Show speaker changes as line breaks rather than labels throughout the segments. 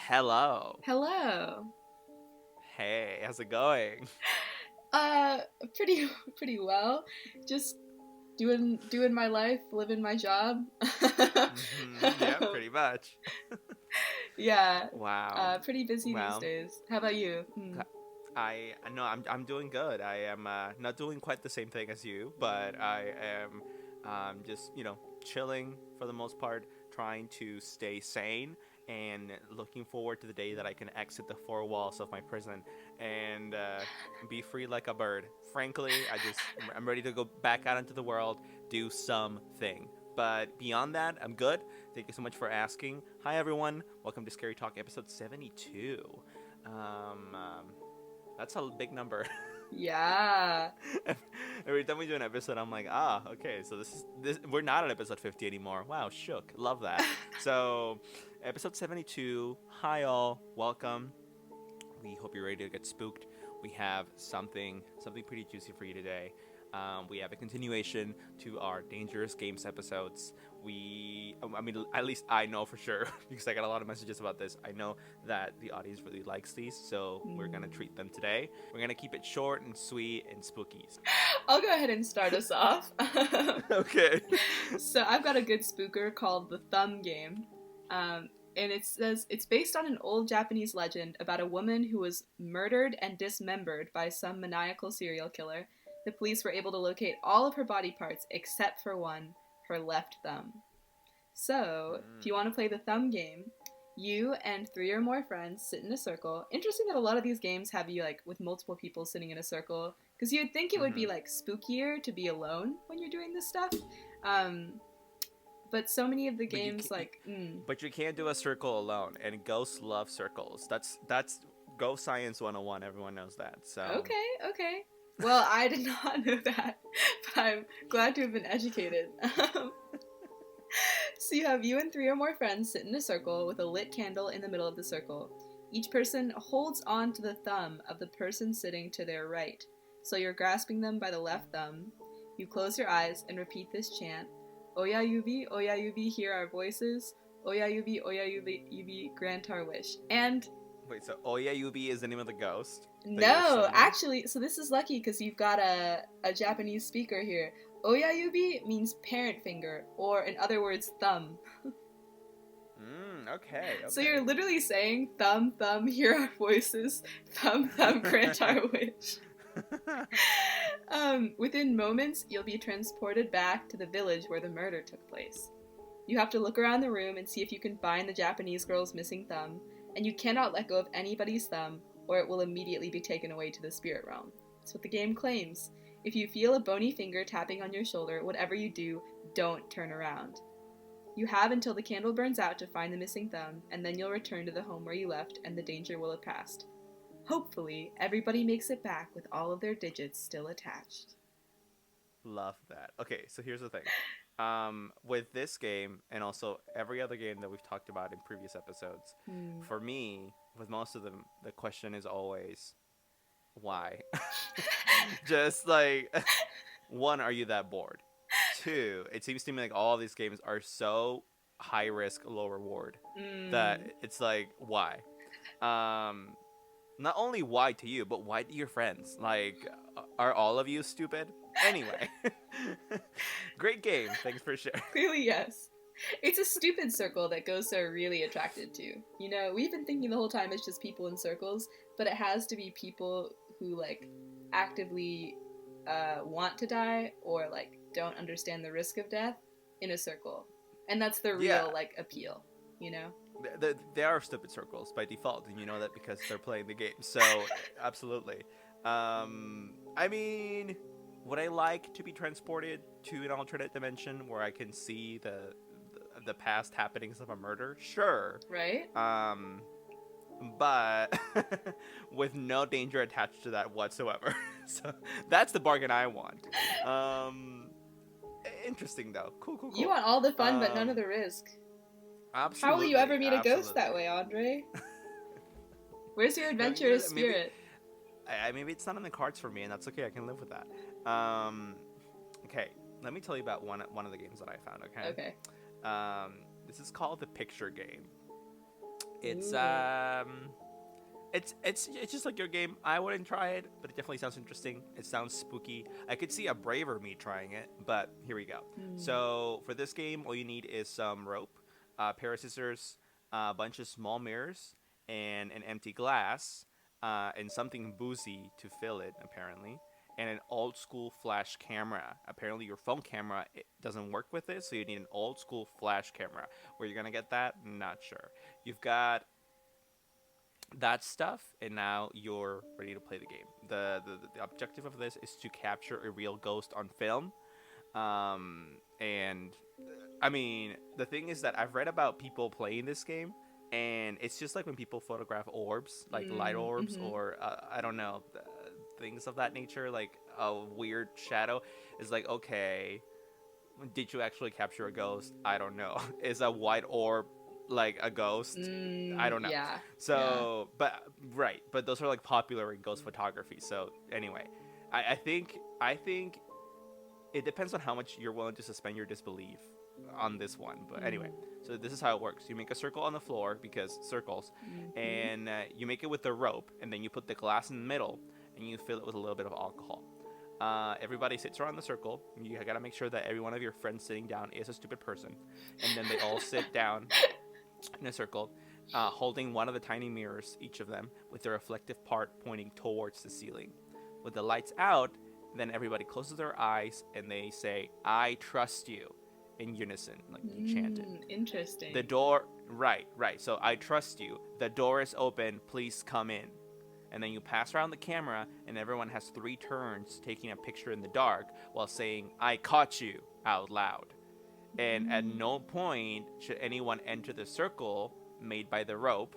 Hello.
Hello.
Hey, how's it going?
Uh, pretty pretty well. Just doing my life, living my job.
Yeah, pretty much.
Yeah.
Wow.
Pretty busy these
Well,
days. How about you?
I know I'm doing good. I am not doing quite the same thing as you, but I am just chilling for the most part, trying to stay sane and looking forward to the day that I can exit the four walls of my prison and be free like a bird. Frankly, I'm ready to go back out into the world, do something. But beyond that, I'm good. Thank you so much for asking. Hi everyone, welcome to Scary Talk episode 72. Um, um, that's a big number.
Yeah.
Every time we do an episode, I'm like, okay, so this. We're not on episode 50 anymore. Wow, shook. Love that. So, episode 72. Hi all, welcome. We hope you're ready to get spooked. We have something pretty juicy for you today. We have a continuation to our dangerous games episodes. I mean, at least I know for sure because I got a lot of messages about this. I know that the audience really likes these, so we're gonna treat them today. We're gonna keep it short and sweet and spooky.
I'll go ahead and start us off.
Okay.
So I've got a good spooker called the Thumb Game. And it says it's based on an old Japanese legend about a woman who was murdered and dismembered by some maniacal serial killer. The police were able to locate all of her body parts except for one, her left thumb. So, if you want to play the thumb game, you and three or more friends sit in a circle. Interesting that a lot of these games have you like with multiple people sitting in a circle because you'd think it would be like spookier to be alone when you're doing this stuff. Um, but so many of the games
But you can't do a circle alone, and ghosts love circles. That's ghost science 101. Everyone knows that. So
okay. Well, I did not know that, but I'm glad to have been educated. So you have you and three or more friends sit in a circle with a lit candle in the middle of the circle. Each person holds on to the thumb of the person sitting to their right. So you're grasping them by the left thumb. You close your eyes and repeat this chant. Oya yubi, hear our voices. Oya yubi, grant our wish. And
wait, so Oya Yubi is the name of the ghost that you're
no,
summoning?
actually, so this is lucky because you've got a Japanese speaker here. Oyayubi means parent finger, or in other words, thumb.
Okay.
So you're literally saying, thumb, thumb, hear our voices, thumb, thumb, grant our wish. Within moments, you'll be transported back to the village where the murder took place. You have to look around the room and see if you can find the Japanese girl's missing thumb, and you cannot let go of anybody's thumb, or it will immediately be taken away to the spirit realm. That's what the game claims. If you feel a bony finger tapping on your shoulder, whatever you do, don't turn around. You have until the candle burns out to find the missing thumb, and then you'll return to the home where you left and the danger will have passed. Hopefully, everybody makes it back with all of their digits still attached.
Love that. Okay, so here's the thing. With this game and also every other game that we've talked about in previous episodes, for me, with most of them, the question is always why. Just like one, are you that bored? Two, it seems to me like all of these games are so high risk, low reward that it's like why. Um, Not only why to you, but why to your friends? Like, are all of you stupid? Anyway, great game. Thanks for sharing.
Clearly, yes. It's a stupid circle that ghosts are really attracted to. You know, we've been thinking the whole time it's just people in circles, but it has to be people who, like, actively want to die or, like, don't understand the risk of death in a circle. And that's the
Yeah,
real, like, appeal, you know?
they are stupid circles by default, and you know that because they're playing the game. So, absolutely. I mean, would I like to be transported to an alternate dimension where I can see the past happenings of a murder? Sure.
Right?
But with no danger attached to that whatsoever. So that's the bargain I want. Um, Interesting though. Cool.
You want all the fun, but none of
Um,
the risk. How will you
Absolutely,
ever meet a ghost that
absolutely.
way, Andre? Where's your
You know,
adventurous
maybe
spirit?
maybe it's not in the cards for me, and that's okay. I can live with that. Okay, let me tell you about one of the games that I found. Okay,
Okay.
this is called the picture game. It's
Ooh.
it's just like your game. I wouldn't try it, but it definitely sounds interesting. It sounds spooky. I could see a braver me trying it, but here we go.
Mm.
So for this game, all you need is some rope, a pair of scissors, a bunch of small mirrors, and an empty glass, and something boozy to fill it, apparently, and an old school flash camera. Apparently, your phone camera it doesn't work with it, so you need an old school flash camera. Where you're gonna get that? Not sure. You've got that stuff, and now you're ready to play the game. The objective of this is to capture a real ghost on film. And I mean, the thing is that I've read about people playing this game, and it's just like when people photograph orbs, like light orbs,
Mm-hmm.
or I don't know, things of that nature, like a weird shadow. Is like, okay, did you actually capture a ghost? I don't know. Is a white orb like a ghost? I don't know.
Yeah. Yeah.
So, but right, but those are like popular in ghost photography. So anyway, I think it depends on how much you're willing to suspend your disbelief on this one. But anyway,
Mm.
so this is how it works. You make a circle on the floor because circles,
Mm-hmm.
and you make it with the rope, and then you put the glass in the middle, and you fill it with a little bit of alcohol. Everybody sits around the circle. You gotta make sure that every one of your friends sitting down is a stupid person, and then they all sit down in a circle, holding one of the tiny mirrors, each of them, with the reflective part pointing towards the ceiling. With the lights out, then everybody closes their eyes and they say, "I trust you," in unison, like you chant it. The
Interesting.
door, right. So, "I trust you. The door is open. Please come in." And then you pass around the camera, and everyone has 3 turns taking a picture in the dark while saying, "I caught you," out loud. And at
Mm.
no point should anyone enter the circle made by the rope.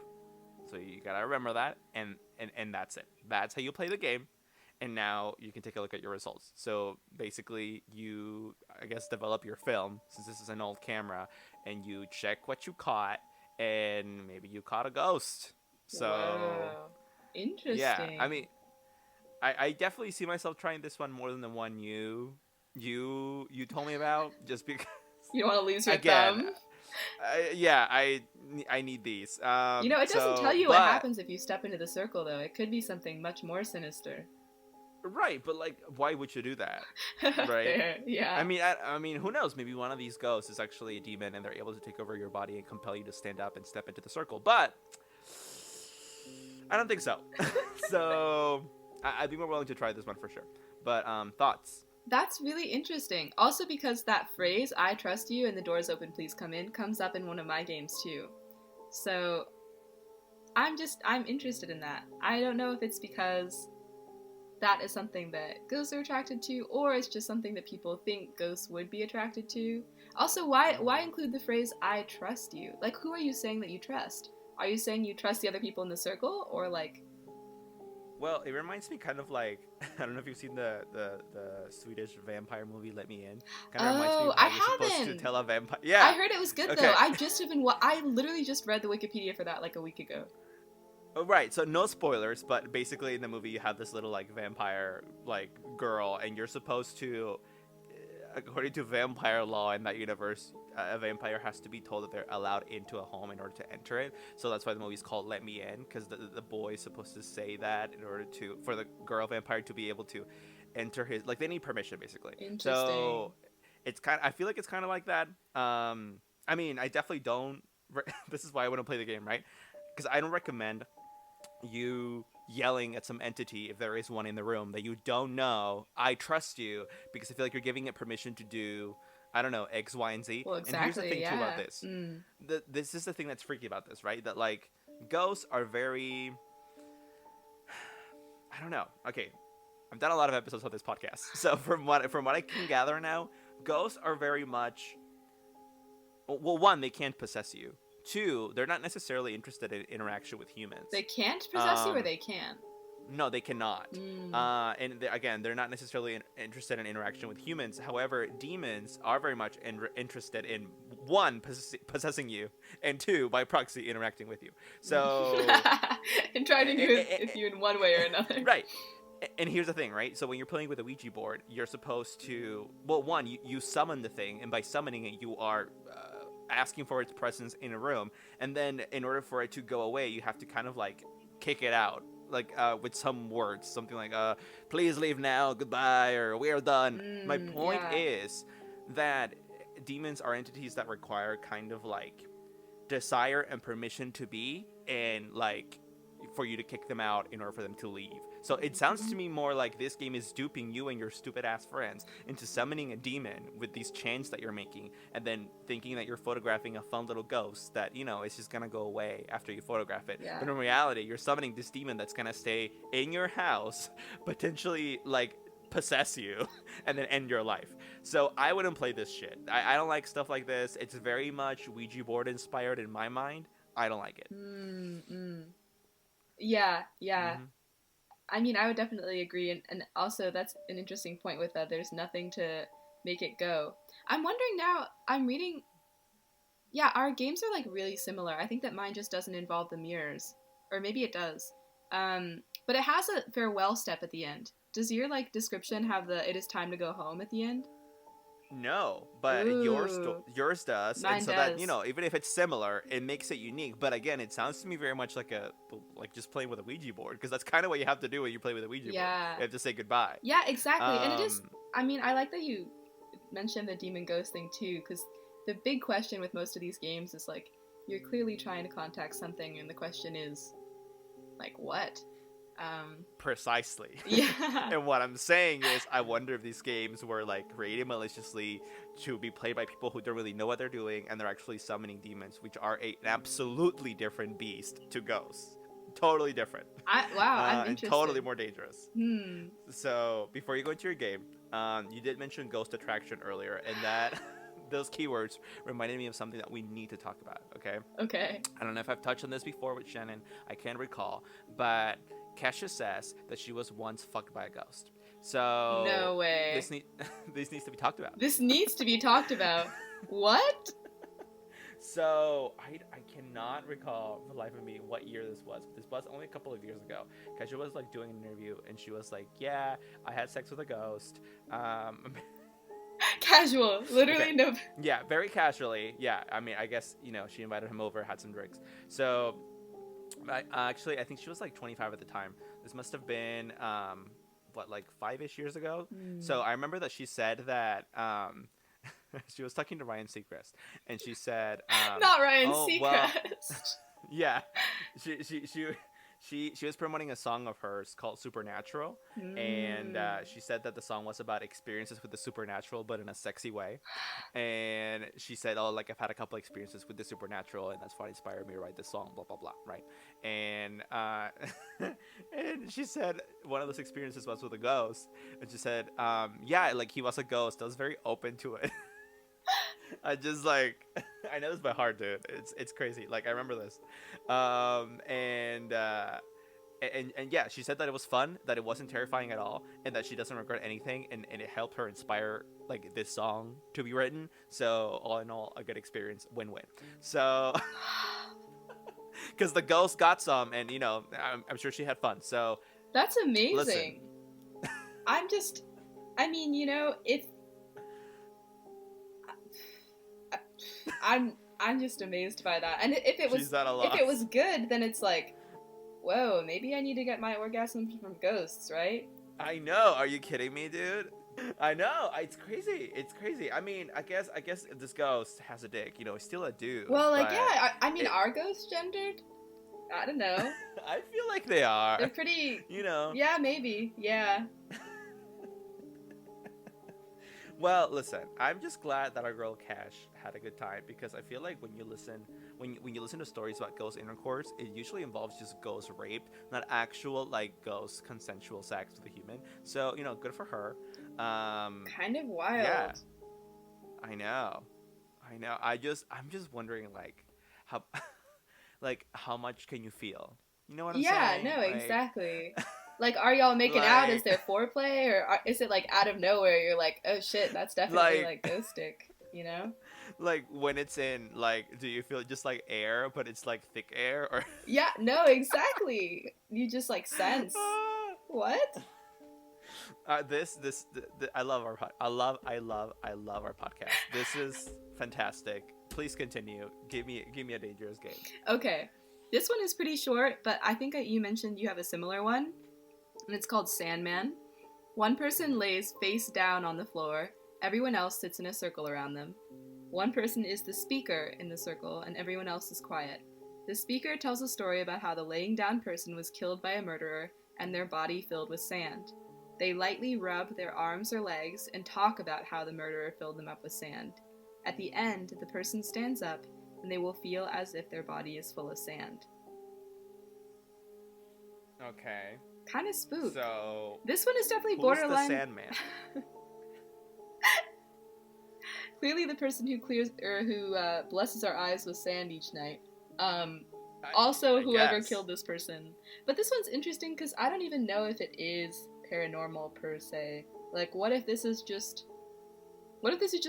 So you gotta remember that, and that's it. That's how you play the game. And now you can take a look at your results. So basically, you, I guess, develop your film, since this is an old camera, and you check what you caught, and maybe you caught a ghost. So
Whoa.
yeah, I
Interesting.
mean, I definitely see myself trying this one more than the one you told me about, just because
You don't want to lose your
again,
thumb?
yeah, I need these.
It doesn't tell
So,
you what
but
happens if you step into the circle, though. It could be something much more sinister.
right, but like, why would you do that? Right?
Fair.
I
Yeah.
mean, I mean, who knows? Maybe one of these ghosts is actually a demon, and they're able to take over your body and compel you to stand up and step into the circle. But I don't think so. So I'd be more willing to try this one for sure. But thoughts?
That's really interesting. Also, because that phrase, "I trust you" and "the door's open, please come in," comes up in one of my games too. So I'm interested in that. I don't know if it's because that is something that ghosts are attracted to, or it's just something that people think ghosts would be attracted to. Also, why include the phrase "I trust you"? Like, who are you saying that you trust? Are you saying you trust the other people in the circle, or like?
Well, it reminds me kind of like I don't know if you've seen the Swedish vampire movie Let Me In. Kind of reminds me
Oh,
of
I
how you're supposed to
haven't.
tell a vampire.
I
Yeah.
heard it was good though.
Okay.
I just have been. I literally just read the Wikipedia for that like a week ago.
Oh, right. So no spoilers, but basically in the movie you have this little like vampire like girl, and you're supposed to, according to vampire law in that universe, a vampire has to be told that they're allowed into a home in order to enter it. So that's why the movie's called Let Me In, because the boy is supposed to say that in order to for the girl vampire to be able to enter his, like, they need permission basically.
Interesting.
So it's kind of, I feel like it's kind of like that. I mean, I definitely don't. This is why I want to play the game, right? Because I don't recommend you yelling at some entity, if there is one in the room that you don't know, "I trust you," because I feel like you're giving it permission to do, I don't know, X, Y, and Z.
Well,
And here's the
exactly.
thing too about
Yeah.
this. This is the thing that's freaky about this, right? That like ghosts are very, I don't know. Okay, I've done a lot of episodes of this podcast, so from what I can gather now, ghosts are very much, well, one, they can't possess you. Two, they're not necessarily interested in interaction with
They
humans.
can't possess you, or
Um,
they can.
No, they cannot.
Mm.
And again, they're not necessarily interested in interaction with humans. However, demons are very much interested in, one, possessing you, and two, by proxy, interacting with you. So,
And trying to
eh,
do
eh,
it
eh,
with you in one way or another.
right. And here's the thing, right? So when you're playing with a Ouija board, you're supposed to, well, one, you summon the thing, and by summoning it, you are asking for its presence in a room, and then in order for it to go away, you have to kind of like kick it out, like with some words, something like please leave now, goodbye, or we are done. My point
Yeah.
is that demons are entities that require kind of like desire and permission to be, and like for you to kick them out in order for them to leave. So it sounds to me more like this game is duping you and your stupid ass friends into summoning a demon with these chants that you're making, and then thinking that you're photographing a fun little ghost that, you know, is just gonna go away after you photograph it.
Yeah.
But in reality, you're summoning this demon that's gonna stay in your house, potentially like possess you, and then end your life. So I wouldn't play this shit. I don't like stuff like this. It's very much Ouija board inspired in my mind. I don't like it.
Yeah.
Mm-hmm.
I mean, I would definitely agree, and also that's an interesting point with that. There's nothing to make it go. I'm wondering now. I'm reading. Yeah, our games are like really similar. I think that mine just doesn't involve the mirrors, or maybe it does. But it has a farewell step at the end. Does your like description have the "it is time to go home" at the end?
No, but
Ooh,
yours does,
mine
and so
does.
that, you know, even if it's similar, it makes it unique. But again, it sounds to me very much like just playing with a Ouija board, because that's kind of what you have to do when you play with a Ouija board. You have to say goodbye.
Yeah, exactly. And it is. I mean, I like that you mentioned the demon ghost thing too, because the big question with most of these games is like, you're clearly trying to contact something, and the question is, like, what?
Precisely.
Yeah.
And what I'm saying is, I wonder if these games were like created maliciously to be played by people who don't really know what they're doing, and they're actually summoning demons, which are an absolutely different beast to ghosts. Totally different.
Wow, I'm interested.
And totally more dangerous.
Hmm.
So before you go into your game, you did mention ghost attraction earlier, and that those keywords reminded me of something that we need to talk about.
Okay.
I don't know if I've touched on this before with Shannon. I can't recall, but Kesha says that she was once fucked by a ghost. So
no way.
This needs to be talked about.
This needs to be talked about. What?
So I cannot recall for the life of me what year this was. This was only a couple of years ago. Kesha was like doing an interview, and she was like, "Yeah, I had sex with a ghost."
Casual, literally. Okay. No.
Yeah, very casually. Yeah, I mean, I guess, you know, she invited him over, had some drinks. So I think she was like 25 at the time. This must have been like 5-ish years ago. So I remember that she said that she was talking to Ryan Seacrest, and she said
not Ryan Seacrest. Well,
yeah, she was promoting a song of hers called Supernatural, and she said that the song was about experiences with the supernatural, but in a sexy way. And she said, "Oh, like I've had a couple experiences with the supernatural, and that's what inspired me to write this song." Blah blah blah. Right? And and she said one of those experiences was with a ghost, and she said, "Yeah, like he was a ghost. I was very open to it." I just like, I know this by heart, dude. It's crazy. Like I remember this, and yeah, she said that it was fun, that it wasn't terrifying at all, and that she doesn't regret anything, and it helped her inspire like this song to be written. So all in all, a good experience, win-win. So, because the ghost got some, and you know, I'm sure she had fun. So
that's amazing.
Listen.
I mean, you know, if. I'm just amazed by that. And if it was good, then it's like, whoa, maybe I need to get my orgasms from ghosts, right?
I know. Are you kidding me, dude? I know. It's crazy. It's crazy. I mean, I guess if this ghost has a dick, you know, it's still a dude.
Well, like, yeah. I mean, are ghosts gendered? I don't know.
I feel like they are.
They're pretty.
You know.
Yeah, maybe. Yeah.
Well, listen, I'm just glad that our girl Cash had a good time, because I feel like when you listen to stories about ghost intercourse, it usually involves just ghost rape, not actual like ghost consensual sex with a human. So, you know, good for her.
Kind of wild.
Yeah. I know. I'm just wondering like how how much can you feel? You know what I'm saying?
Yeah, no, exactly. Like, are y'all making out? Is there foreplay? Or is it, like, out of nowhere, you're like, oh, shit, that's definitely, like ghost stick, you know?
Like, when it's in, like, do you feel just, like, air, but it's, like, thick air? Or
yeah, no, exactly. You just, like, sense. What?
I love our podcast. This is fantastic. please continue. Give me a dangerous game.
Okay. This one is pretty short, but I think you mentioned you have a similar one, and it's called Sandman. One person lays face down on the floor, everyone else sits in a circle around them. One person is the speaker in the circle, and everyone else is quiet. The speaker tells a story about how the laying down person was killed by a murderer and their body filled with sand. They lightly rub their arms or legs and talk about how the murderer filled them up with sand. At the end, the person stands up and they will feel as if their body is full of sand.
Okay.
Kind of spook.
So
this one is definitely
who's
borderline.
the Sandman?
Clearly, the person who blesses our eyes with sand each night. Also, whoever killed this person. But this one's interesting because I don't even know if it is paranormal per se. Like, what if this is just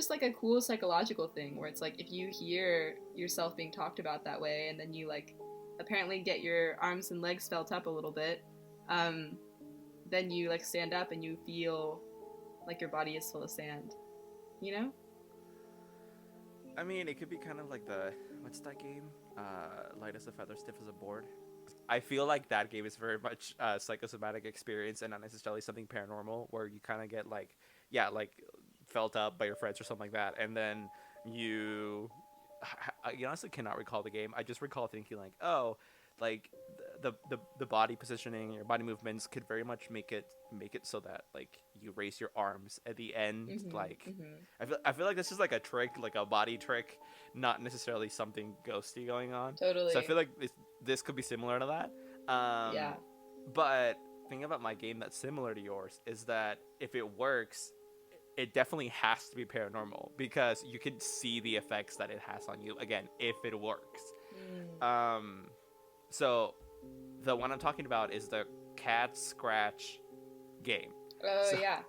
like a cool psychological thing where it's like if you hear yourself being talked about that way and then you like apparently get your arms and legs felt up a little bit, then you like stand up and you feel like your body is full of sand, you know?
I mean, it could be kind of like what's that game? Light as a feather, stiff as a board. I feel like that game is very much a psychosomatic experience and not necessarily something paranormal where you kind of get like felt up by your friends or something like that, and then I honestly cannot recall the game. I just recall thinking like, oh, like the body positioning, your body movements could very much make it so that like you raise your arms at the end. I feel like this is like a trick, like a body trick, not necessarily something ghosty going on.
Totally.
So I feel like this could be similar to that.
Yeah.
But thing about my game that's similar to yours is that if it works, it definitely has to be paranormal because you can see the effects that it has on you. Again, if it works. So the one I'm talking about is the cat scratch game.
Oh, so, yeah.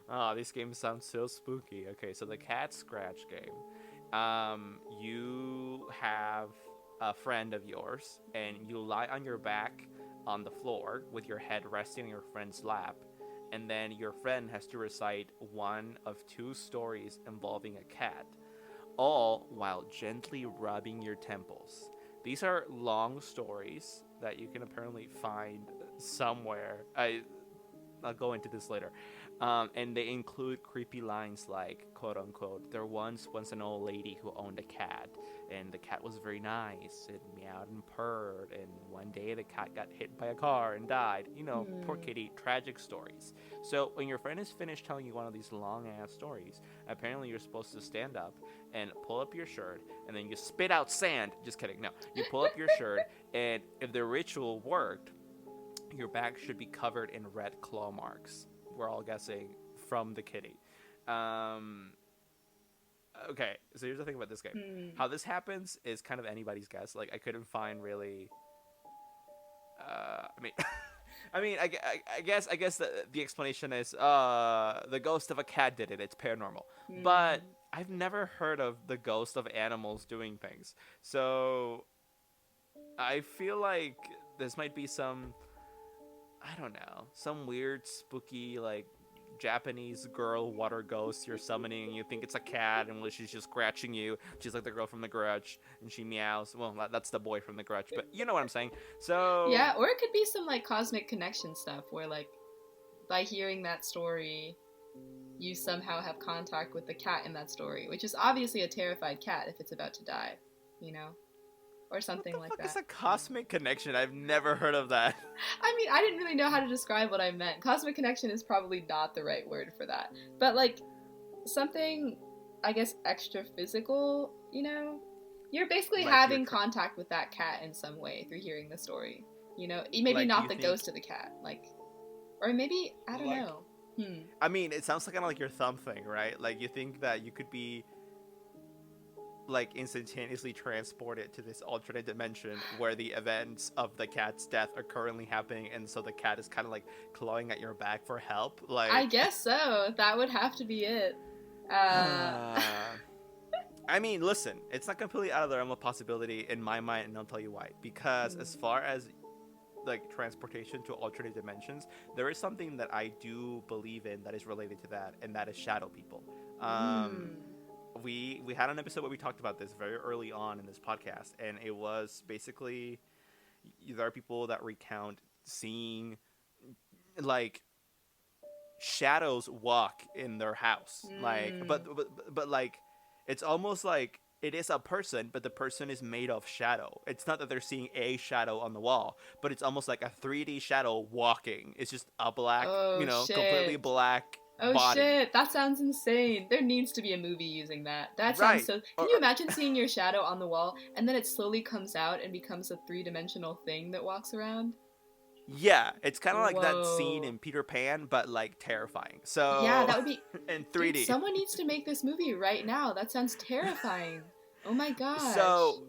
Oh, these games sound so spooky. Okay, so the cat scratch game. You have a friend of yours, and you lie on your back on the floor with your head resting on your friend's lap, and then your friend has to recite one of two stories involving a cat, all while gently rubbing your temples. These are long stories that you can apparently find somewhere. I'll go into this later. And they include creepy lines like, quote unquote, there once was an old lady who owned a cat, and the cat was very nice. It meowed and purred, and one day the cat got hit by a car and died. You know, poor kitty, tragic stories. So when your friend is finished telling you one of these long-ass stories, apparently you're supposed to stand up and pull up your shirt, and then you spit out sand. Just kidding. No, you pull up your shirt, and if the ritual worked, your back should be covered in red claw marks. We're all guessing from the kitty. Okay, so here's the thing about this game. How this happens is kind of anybody's guess. Like, I couldn't find really... I guess the explanation is the ghost of a cat did it. It's paranormal. But I've never heard of the ghost of animals doing things. So I feel like this might be some... I don't know, some weird, spooky, like, Japanese girl water ghost you're summoning, and you think it's a cat, and she's just scratching you. She's like the girl from The Grudge, and she meows. Well, that's the boy from The Grudge, but you know what I'm saying. So
yeah, or it could be some, like, cosmic connection stuff, where, like, by hearing that story, you somehow have contact with the cat in that story, which is obviously a terrified cat if it's about to die, you know? Or something like that.
What the fuck is a cosmic connection? I've never heard of that.
I mean, I didn't really know how to describe what I meant. Cosmic connection is probably not the right word for that. But, like, something, I guess, extra physical, you know? You're basically like having contact with that cat in some way through hearing the story. You know? Maybe like not the ghost of the cat. Like, or maybe, I don't know.
I mean, it sounds like kind of like your thumb thing, right? Like, you think that you could be... like instantaneously transported to this alternate dimension where the events of the cat's death are currently happening, and so the cat is kind of like clawing at your back for help. Like,
I guess so. That would have to be it.
I mean, listen, it's not completely out of the realm of possibility in my mind, and I'll tell you why. Because as far as like transportation to alternate dimensions, there is something that I do believe in that is related to that, and that is shadow people. we had an episode where we talked about this very early on in this podcast, and it was basically there are people that recount seeing like shadows walk in their house, like but like it's almost like it is a person, but the person is made of shadow. It's not that they're seeing a shadow on the wall, but it's almost like a 3D shadow walking. It's just a black,
Oh
completely
shit.
black
Oh
body.
shit, that sounds insane. There needs to be a movie using that. That sounds
Right.
so. Can you imagine seeing your shadow on the wall and then it slowly comes out and becomes a three-dimensional thing that walks around?
Yeah, it's kind of like that scene
Whoa.
in Peter Pan, but like terrifying.
Yeah,
So
that would be.
in
Dude,
3D.
someone needs to make this movie right now. That sounds terrifying. Oh my gosh.
So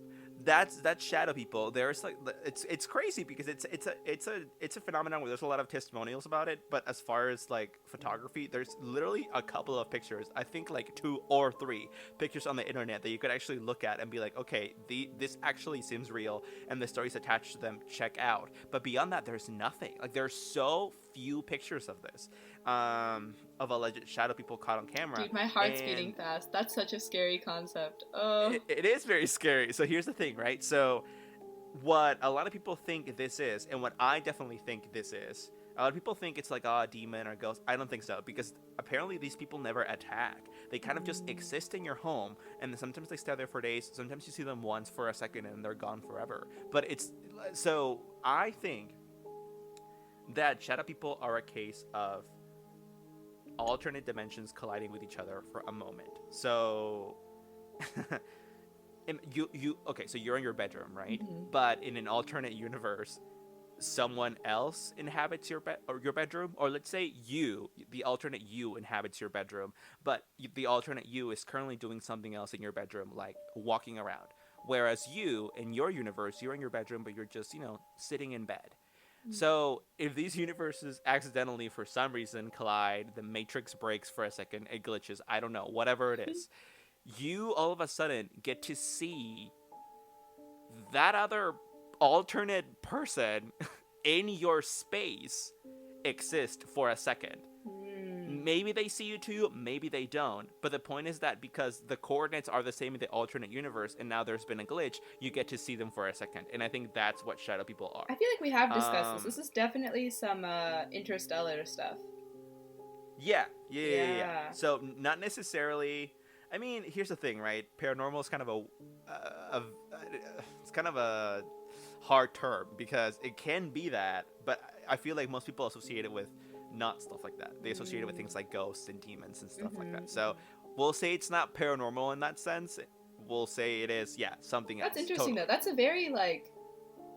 that's shadow people. There's like it's crazy because it's a phenomenon where there's a lot of testimonials about it, but as far as like photography, there's literally a couple of pictures, I think like 2 or 3 pictures on the internet that you could actually look at and be like, okay, this actually seems real and the stories attached to them check out. But beyond that, there's nothing. Like there's so few pictures of this, of alleged shadow people caught on camera.
Dude, my heart's
And
beating fast. That's such a scary concept. Oh.
it is very scary. So here's the thing, right? So what a lot of people think this is, and what I definitely think this is, a lot of people think it's like a demon or ghost. I don't think so, because apparently these people never attack. They kind of just exist in your home, and sometimes they stay there for days. Sometimes you see them once for a second, and they're gone forever. But it's so I think that shadow people are a case of alternate dimensions colliding with each other for a moment. So you okay, so you're in your bedroom, right? But in an alternate universe, someone else inhabits your bedroom, or let's say the alternate you inhabits your bedroom, but the alternate you is currently doing something else in your bedroom, like walking around. Whereas you in your universe, you're in your bedroom, but you're just sitting in bed. So if these universes accidentally, for some reason, collide, the matrix breaks for a second, it glitches, I don't know, whatever it is, you all of a sudden get to see that other alternate person in your space exist for a second. Maybe they see you too, maybe they don't. But the point is that because the coordinates are the same in the alternate universe, and now there's been a glitch, you get to see them for a second. And I think that's what shadow people are.
I feel like we have discussed this. This is definitely some interstellar stuff.
Yeah. So not necessarily. I mean, here's the thing, right? Paranormal is kind of it's kind of a hard term because it can be that, but I feel like most people associate it with not stuff like that. They associate it with things like ghosts and demons and stuff like that. So we'll say it's not paranormal in that sense. We'll say it is, something else.
That's interesting though. That's a very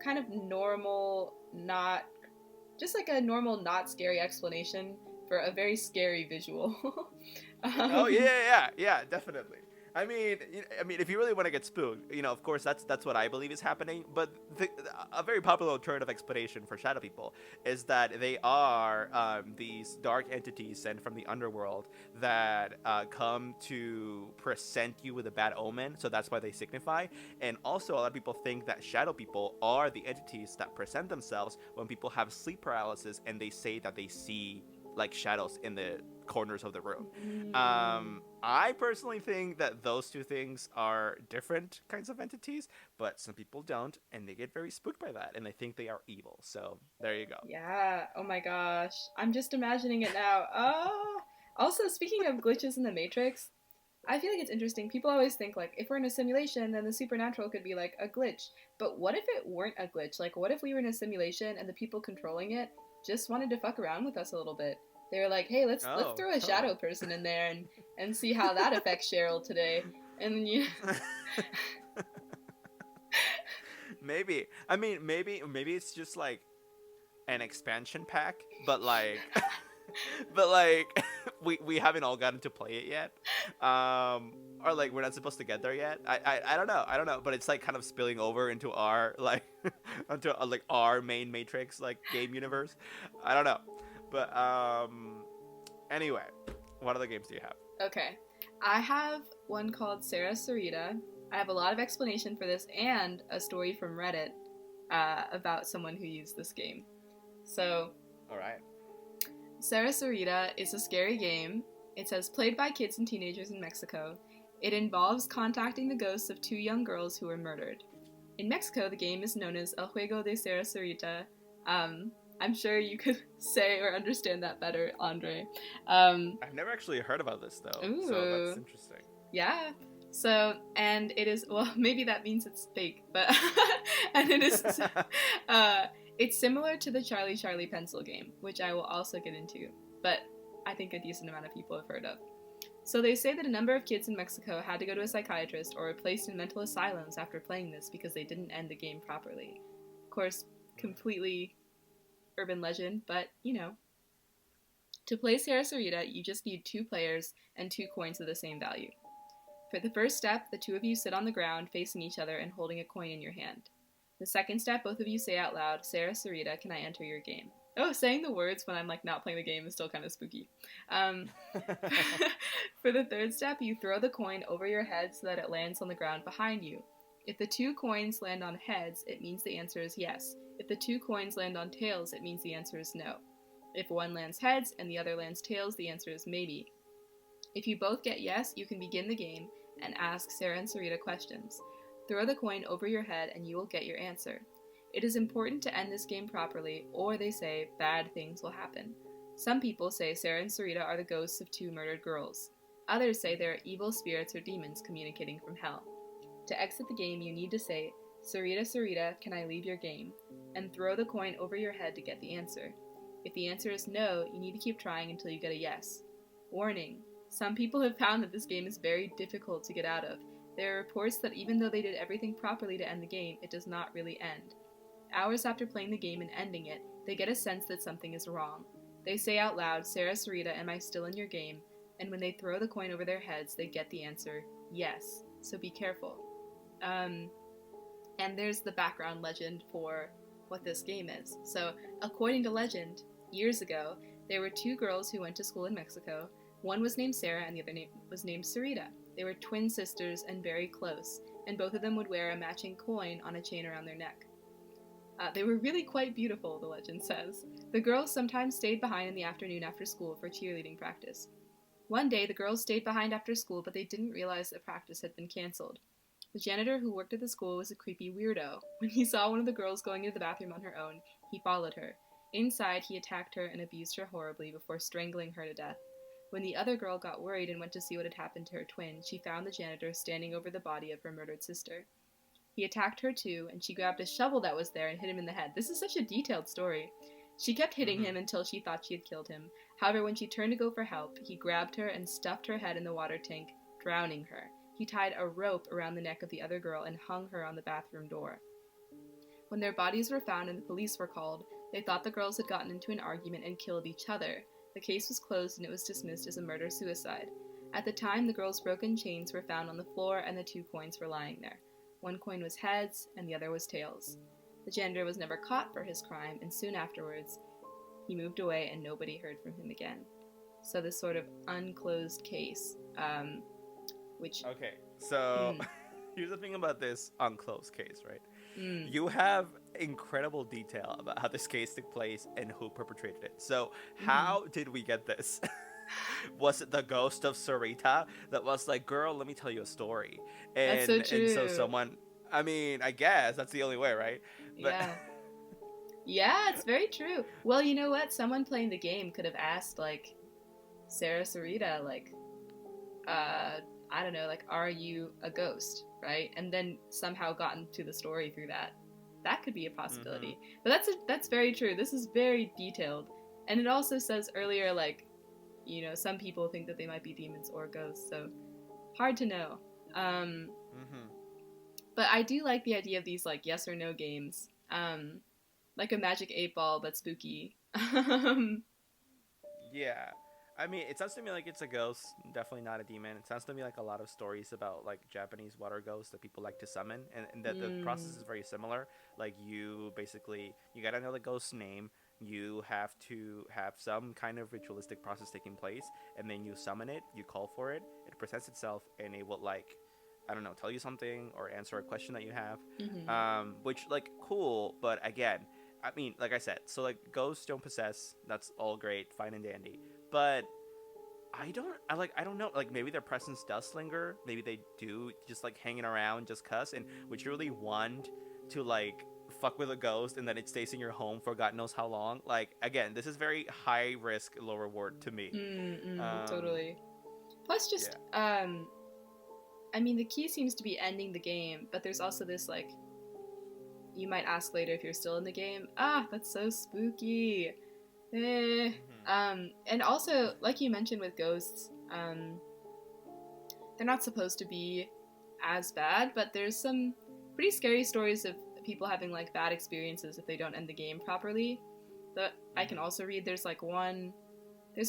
kind of normal, not just like a normal, not scary explanation for a very scary visual.
Oh yeah, definitely. I mean, if you really want to get spooked, of course, that's what I believe is happening. But a very popular alternative explanation for shadow people is that they are these dark entities sent from the underworld that come to present you with a bad omen. So that's why they signify. And also, a lot of people think that shadow people are the entities that present themselves when people have sleep paralysis and they say that they see like shadows in the corners of the room. I personally think that those two things are different kinds of entities, but some people don't, and they get very spooked by that, and they think they are evil. So there you go.
Yeah. Oh my gosh. I'm just imagining it now. Oh. Also, speaking of glitches in the Matrix, I feel like it's interesting. People always think if we're in a simulation, then the supernatural could be like a glitch. But what if it weren't a glitch? Like, what if we were in a simulation and the people controlling it just wanted to fuck around with us a little bit? They were like, "Hey, let's throw a shadow person in there and see how that affects Cheryl today." And then you
maybe. I mean, maybe it's just like an expansion pack, but like we haven't all gotten to play it yet, or like we're not supposed to get there yet. I don't know, but it's like kind of spilling over into our onto like our main Matrix like game universe. I don't know, but anyway, what other games do you have?
Okay, I have one called Sarah Sarita. I have a lot of explanation for this and a story from Reddit about someone who used this game. So,
all right.
Sarah Sarita is a scary game. It says played by kids and teenagers in Mexico. It involves contacting the ghosts of 2 young girls who were murdered. In Mexico, the game is known as El Juego de Sera Sarita. I'm sure you could say or understand that better, Andre.
I've never actually heard about this though, so that's
Ooh.
interesting.
Yeah. So, and it is, well, maybe that means it's fake, but, and it is, it's similar to the Charlie Charlie pencil game, which I will also get into, but I think a decent amount of people have heard of. So they say that a number of kids in Mexico had to go to a psychiatrist or were placed in mental asylums after playing this because they didn't end the game properly. Of course, completely urban legend, but, you know. To play Sera Sarita, you just need 2 players and 2 coins of the same value. For the first step, the 2 of you sit on the ground facing each other and holding a coin in your hand. The second step, both of you say out loud, Sera Sarita, can I enter your game? Oh, saying the words when I'm like not playing the game is still kind of spooky. For the third step, you throw the coin over your head so that it lands on the ground behind you. If the 2 coins land on heads, it means the answer is yes. If the 2 coins land on tails, it means the answer is no. If one lands heads and the other lands tails, the answer is maybe. If you both get yes, you can begin the game and ask Sarah and Sarita questions. Throw the coin over your head and you will get your answer. It is important to end this game properly, or they say bad things will happen. Some people say Sarah and Sarita are the ghosts of 2 murdered girls. Others say they are evil spirits or demons communicating from hell. To exit the game, you need to say, Sarita, Sarita, can I leave your game? And throw the coin over your head to get the answer. If the answer is no, you need to keep trying until you get a yes. Warning. Some people have found that this game is very difficult to get out of. There are reports that even though they did everything properly to end the game, it does not really end. Hours after playing the game and ending it, they get a sense that something is wrong. They say out loud, Sarah, Sarita, am I still in your game? And when they throw the coin over their heads, they get the answer, yes. So be careful. And there's the background legend for what this game is. So, according to legend, years ago, there were 2 girls who went to school in Mexico. One was named Sarah and the other was named Sarita. They were twin sisters and very close, and both of them would wear a matching coin on a chain around their neck. They were really quite beautiful, the legend says. The girls sometimes stayed behind in the afternoon after school for cheerleading practice. One day, the girls stayed behind after school, but they didn't realize that practice had been canceled. The janitor who worked at the school was a creepy weirdo. When he saw one of the girls going into the bathroom on her own, he followed her. Inside, he attacked her and abused her horribly before strangling her to death. When the other girl got worried and went to see what had happened to her twin, she found the janitor standing over the body of her murdered sister. He attacked her too, and she grabbed a shovel that was there and hit him in the head. This is such a detailed story. She kept hitting him until she thought she had killed him. However, when she turned to go for help, he grabbed her and stuffed her head in the water tank, drowning her. He tied a rope around the neck of the other girl and hung her on the bathroom door. When their bodies were found and the police were called, they thought the girls had gotten into an argument and killed each other. The case was closed and it was dismissed as a murder-suicide. At the time, the girls' broken chains were found on the floor and the 2 coins were lying there. One coin was heads and the other was tails. The janitor was never caught for his crime, and soon afterwards, he moved away and nobody heard from him again. So this sort of unclosed case, which...
Okay, so here's the thing about this unclosed case, right?
Mm.
You have incredible detail about how this case took place and who perpetrated it. So how did we get this? Was it the ghost of Sarita that was like, girl, let me tell you a story? And,
That's so true.
And so someone, I mean, I guess that's the only way, right? But...
Yeah. Yeah, it's very true. Well, you know what? Someone playing the game could have asked, like, Sarah Sarita, like, I don't know, like, are you a ghost, right? And then somehow gotten to the story through that. That could be a possibility. But that's very true. This is very detailed. And it also says earlier, like, you know, some people think that they might be demons or ghosts, so hard to know. But I do like the idea of these, like, yes or no games. Like a magic 8-ball, but spooky.
Yeah. I mean, it sounds to me like it's a ghost, definitely not a demon. It sounds to me like a lot of stories about, like, Japanese water ghosts that people like to summon, and that the process is very similar. Like, you basically, you gotta know the ghost's name, you have to have some kind of ritualistic process taking place, and then you summon it, you call for it, it presents itself, and it will, like, I don't know, tell you something or answer a question that you have. Which, like, cool, but again, I mean, like I said, so, like, ghosts don't possess, that's all great, fine and dandy. But I don't know, like maybe their presence does linger, maybe they do just like hanging around just cuss, and would you really want to like fuck with a ghost and then it stays in your home for god knows how long? Like again, this is very high risk low reward to me. um
Totally. Plus, just
yeah.
I mean, the key seems to be ending the game, but there's also this like you might ask later if you're still in the game. Ah, that's so spooky. Eh.
Hmm.
And also, like you mentioned with ghosts, they're not supposed to be as bad, but there's some pretty scary stories of people having like bad experiences if they don't end the game properly. That I can
Hmm.
also read. There's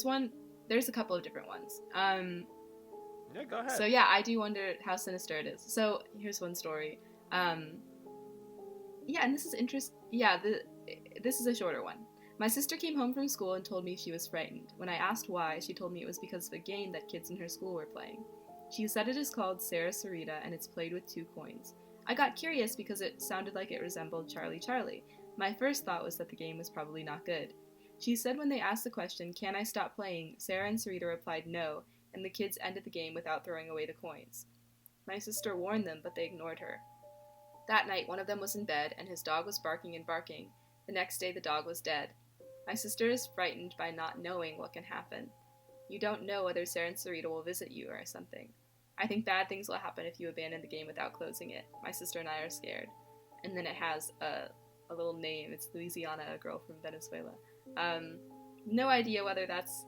one, there's a couple of different ones.
Yeah, go ahead.
So yeah, I do wonder how sinister it is. So here's one story. Um, yeah, and this is this is a shorter one. My sister came home from school and told me she was frightened. When I asked why, she told me it was because of a game that kids in her school were playing. She said it is called Sarah Sarita and it's played with 2 coins. I got curious because it sounded like it resembled Charlie Charlie. My first thought was that the game was probably not good. She said when they asked the question, "Can I stop playing?" Sarah and Sarita replied no, and the kids ended the game without throwing away the coins. My sister warned them, but they ignored her. That night, one of them was in bed, and his dog was barking and barking. The next day, the dog was dead. My sister is frightened by not knowing what can happen. You don't know whether Sarah and Sarita will visit you or something. I think bad things will happen if you abandon the game without closing it. My sister and I are scared. And then it has a little name. It's Louisiana, a girl from Venezuela. Um, no idea whether that's,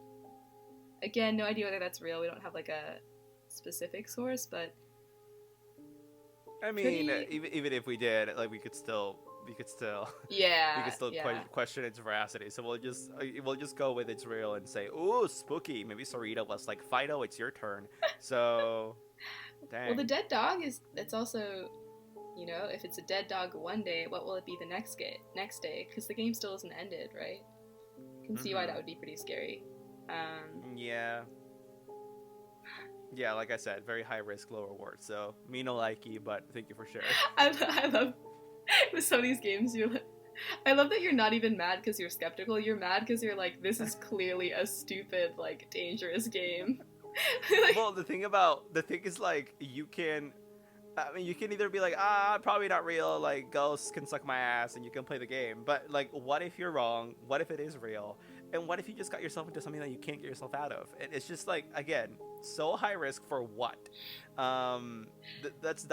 again, no idea whether that's real. We don't have like a specific source, but
I mean,
pretty,
even if we did, like we could still we could
yeah,
still
yeah.
question its veracity. So we'll just go with it's real and say, "Ooh, spooky." Maybe Sarita was like, "Fido, it's your turn." So,
Well, the
dang.
dead dog is, it's also, if it's a dead dog one day, what will it be the next day? Because the game still isn't ended, right? You can see why that
Mhm.
would be pretty scary. Um,
Yeah. Yeah, like I said, very high risk, low reward. So me no likey, but thank you for sharing.
I love with some of these games. I love that you're not even mad because you're skeptical. You're mad because you're like, this is clearly a stupid, like, dangerous game. Like,
Well, the thing is like you can. I mean, you can either be like, probably not real, like ghosts can suck my ass, and you can play the game. But like, what if you're wrong? What if it is real? And what if you just got yourself into something that you can't get yourself out of? And it's just like, again, so high risk for what? That's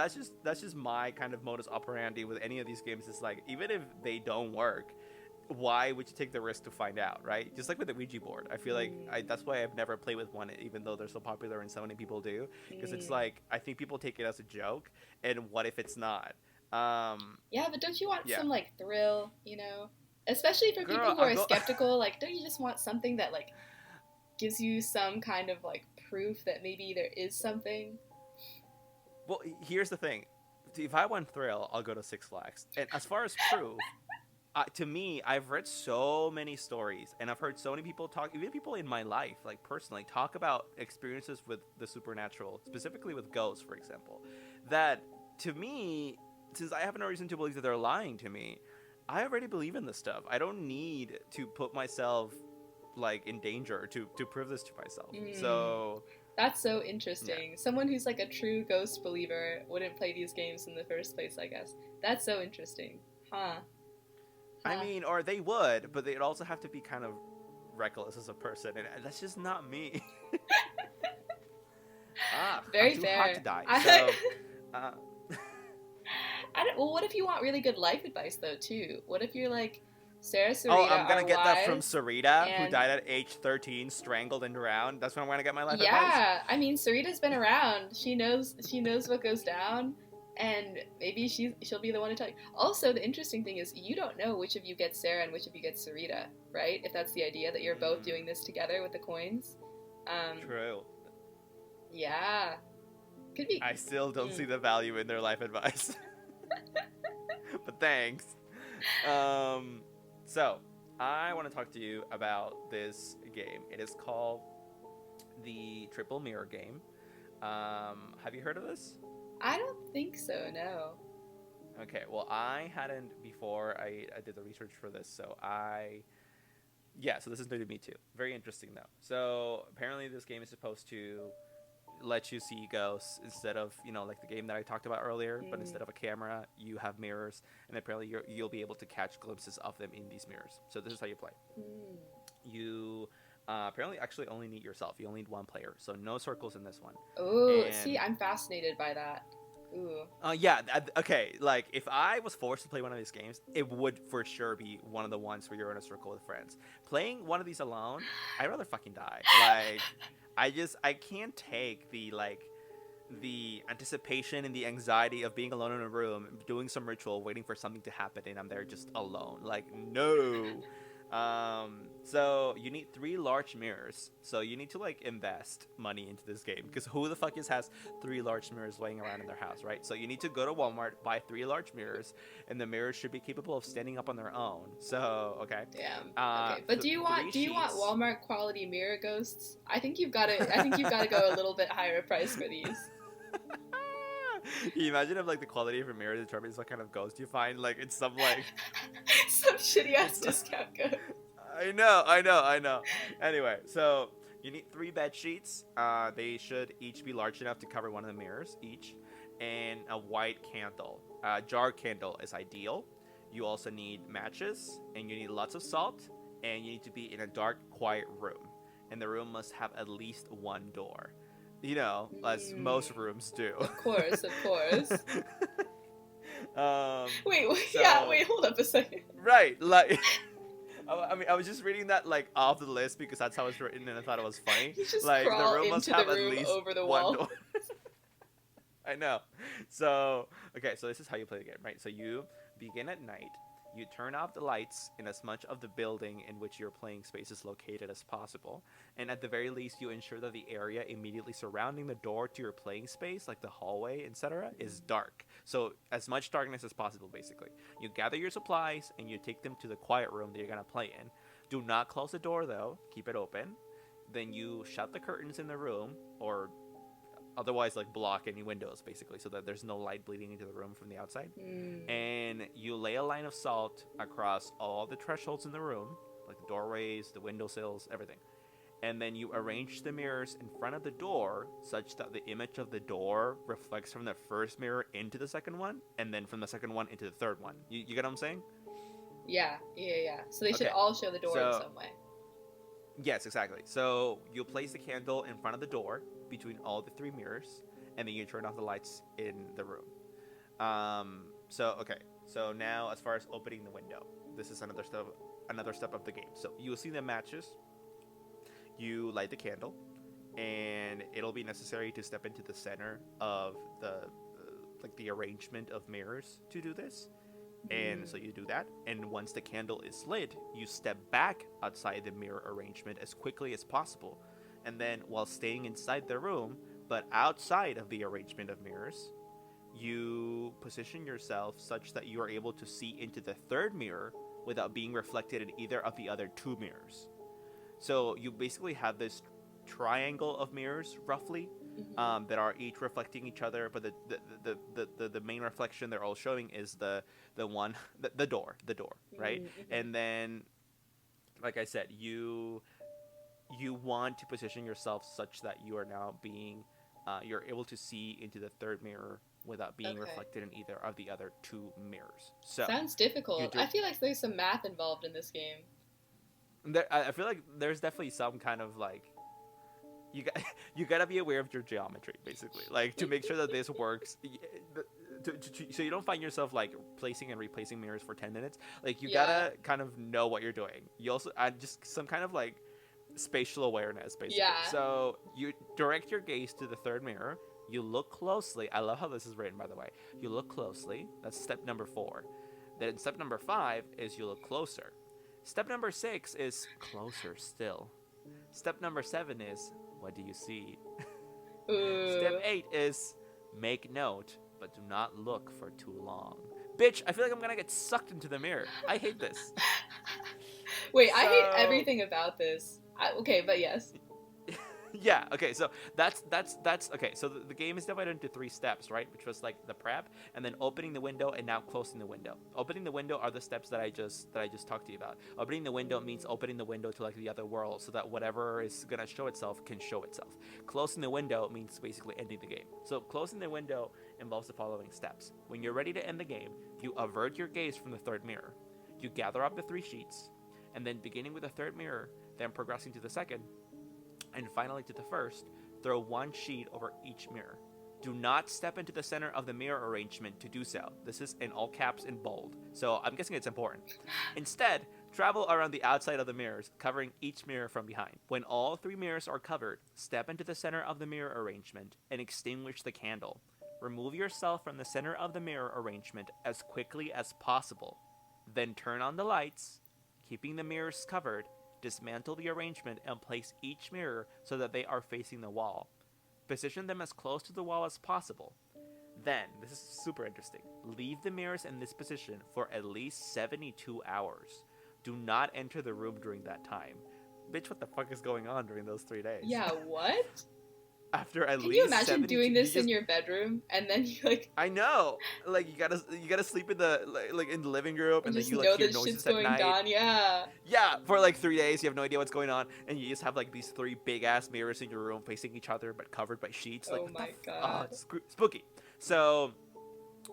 just my kind of modus operandi with any of these games. Is like, even if they don't work, why would you take the risk to find out, right? Just like with the Ouija board, I feel like that's why I've never played with one, even though they're so popular and so many people do, because it's like I think people take it as a joke, and what if it's not? Um,
yeah, but don't you want
yeah,
some, like, thrill, Especially for people
girl,
who
I'll
are
go.
skeptical, like, don't you just want something that, like, gives you some kind of, like, proof that maybe there is something?
Well, here's the thing: if I want thrill, I'll go to Six Flags. And as far as proof, to me, I've read so many stories, and I've heard so many people talk, even people in my life, like personally, talk about experiences with the supernatural, specifically with ghosts, for example. That to me, since I have no reason to believe that they're lying to me, I already believe in this stuff. I don't need to put myself like in danger to prove this to myself.
Mm.
So
That's so
yeah.
interesting. Someone who's like a true ghost believer wouldn't play these games in the first place, I guess. That's so interesting. Huh.
I
Huh.
mean, or they would, but they'd also have to be kind of reckless as a person, and that's just not me. I'm
Very
too hot to
fair.
die. So, uh,
Well, what if you want really good life advice, though, too? What if you're like, Sarah
oh,
Sarita
I'm gonna
are
get that from
wise,
Sarita, who
and
died at age 13, strangled and drowned. That's when I'm gonna get my life advice.
yeah, I mean, Sarita's been around. She knows what goes down, and maybe she'll be the one to tell you. Also, the interesting thing is you don't know which of you gets Sarah and which of you gets Sarita, right? If that's the idea that you're both
Mm,
doing this together with the coins. Um,
true.
yeah, could be.
I still don't
Mm.
see the value in their life advice, but thanks. Um, so I want to talk to you about this game. It is called the Triple Mirror Game. Have you heard of this?
I don't think so. No.
Okay, well, I hadn't before I did the research for this, so I Yeah, so this is new to me too. Very interesting though. So apparently this game is supposed to let you see ghosts instead of, like the game that I talked about earlier, but instead of a camera, you have mirrors, and apparently you'll be able to catch glimpses of them in these mirrors. So this is how you play. You apparently actually only need yourself. You only need one player, so no circles in this one.
Oh, see,
And
I'm fascinated by that. Ooh.
yeah, okay. Like, if I was forced to play one of these games, it would for sure be one of the ones where you're in a circle with friends. Playing one of these alone, I'd rather fucking die. Like, I can't take the anticipation and the anxiety of being alone in a room, doing some ritual, waiting for something to happen, and I'm there just alone. Like, no. So you need 3 large mirrors. So you need to invest money into this game, because who the fuck has 3 large mirrors laying around in their house, right? So you need to go to Walmart, buy 3 large mirrors, and the mirrors should be capable of standing up on their own. So okay.
Damn. Okay, but do you want Walmart quality mirror ghosts? I think you've got to go a little bit higher price for these.
Can you imagine if the quality of your mirror determines what kind of ghost you find? It's some
some shitty ass discount code.
I know. Anyway, so you need 3 bed sheets. They should each be large enough to cover one of the mirrors each, and a white candle. Jar candle is ideal. You also need matches, and you need lots of salt, and you need to be in a dark, quiet room. And the room must have at least one door. As most rooms do.
Of course. Wait, hold up a second.
Right, I was just reading that off the list because that's how it's written, and I thought it was funny.
You just
the
crawl
room must
into
have
the room
at least
over the
one
wall.
door. I know. So okay, so this is how you play the game, right? So you begin at night. You turn off the lights in as much of the building in which your playing space is located as possible. And at the very least, you ensure that the area immediately surrounding the door to your playing space, like the hallway, etc., is dark. So as much darkness as possible, basically. You gather your supplies, and you take them to the quiet room that you're going to play in. Do not close the door, though. Keep it open. Then you shut the curtains in the room, or otherwise block any windows, basically, so that there's no light bleeding into the room from the outside. And you lay a line of salt across all the thresholds in the room, like the doorways, the windowsills, everything. And then you arrange the mirrors in front of the door such that the image of the door reflects from the first mirror into the second one, and then from the second one into the third one. You get what I'm saying?
Yeah. So they should all show the door in some way.
Yes, exactly. So you place the candle in front of the door between all the 3 mirrors, and then you turn off the lights in the room. So now, as far as opening the window, this is another step of the game. So you'll see the matches. You light the candle, and it'll be necessary to step into the center of the arrangement of mirrors to do this. And so you do that, and once the candle is lit, you step back outside the mirror arrangement as quickly as possible. And then, while staying inside the room, but outside of the arrangement of mirrors, you position yourself such that you are able to see into the third mirror without being reflected in either of the other 2 mirrors. So you basically have this triangle of mirrors, roughly, that are each reflecting each other, but the main reflection they're all showing is the door, right? And then, like I said, you want to position yourself such that you are now you're able to see into the third mirror without being reflected in either of the other 2 mirrors. So
sounds difficult. I feel like there's some math involved in this game.
I feel like there's definitely some kind of you gotta be aware of your geometry, basically, to make sure that this works. So you don't find yourself placing and replacing mirrors for 10 minutes. You gotta kind of know what you're doing. You also just some kind of spatial awareness, basically.
Yeah.
So you direct your gaze to the third mirror. You look closely. I love how this is written, by the way. You look closely. That's step number 4. Then step number 5 is you look closer. Step number 6 is closer still. Step number 7 is, what do you see? Step 8 is make note, but do not look for too long. Bitch, I feel like I'm gonna get sucked into the mirror. I hate this.
Wait, I hate everything about this. Okay, but yes.
Yeah. Okay. So that's okay. So the game is divided into three steps, right? Which was like the prep, and then opening the window, and now closing the window. Opening the window are the steps that I just talked to you about. Opening the window means opening the window to like the other world, so that whatever is gonna show itself can show itself. Closing the window means basically ending the game. So closing the window involves the following steps. When you're ready to end the game, you avert your gaze from the third mirror. You gather up the three sheets, and then beginning with the third mirror, then progressing to the second, and finally to the first, throw one sheet over each mirror. Do not step into the center of the mirror arrangement to do so. This is in all caps in bold, so I'm guessing it's important. Instead, travel around the outside of the mirrors, covering each mirror from behind. When all three mirrors are covered, step into the center of the mirror arrangement and extinguish the candle. Remove yourself from the center of the mirror arrangement as quickly as possible. Then turn on the lights, keeping the mirrors covered. Dismantle the arrangement and place each mirror so that they are facing the wall. Position them as close to the wall as possible. Then, this is super interesting, leave the mirrors in this position for at least 72 hours. Do not enter the room during that time. Bitch, what the fuck is going on during those 3 days?
Yeah, what?
After at
Can
least
you imagine
72
doing this in your bedroom and then you like
I know, like you gotta sleep in the like in the living room, and then
just
you
know
like hear
that
noises
shit's
at
going
night.
down? Yeah.
Yeah, for like 3 days, you have no idea what's going on, and you just have like these three big ass mirrors in your room facing each other, but covered by sheets. Like,
Oh
what
my
the
god.
it's spooky. So,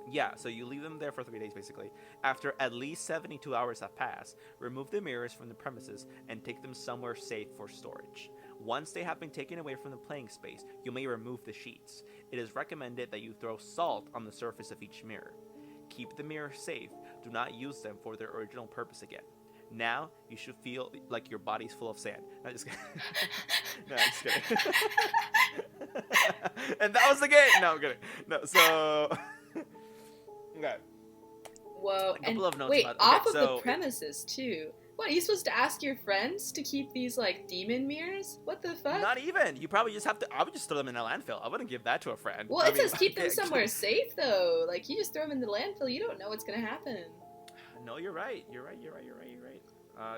yeah, so you leave them there for 3 days basically. After at least 72 hours have passed, remove the mirrors from the premises and take them somewhere safe for storage. Once they have been taken away from the playing space, you may remove the sheets. It is recommended that you throw salt on the surface of each mirror. Keep the mirrors safe. Do not use them for their original purpose again. Now you should feel like your body's full of sand. No, just kidding. No, just kidding. And that was the game. No, I'm kidding. No, so okay.
Whoa.
A
And
couple of notes
wait,
about
off
okay,
of
so
the premises too. What, are you supposed to ask your friends to keep these like demon mirrors? What the fuck?
not even. You probably just have to. I would just throw them in a landfill. I wouldn't give that to a friend.
Well,
I
it
mean,
says keep them
okay,
somewhere safe though. Like you just throw them in the landfill, you don't know what's gonna happen.
No, you're right. You're right.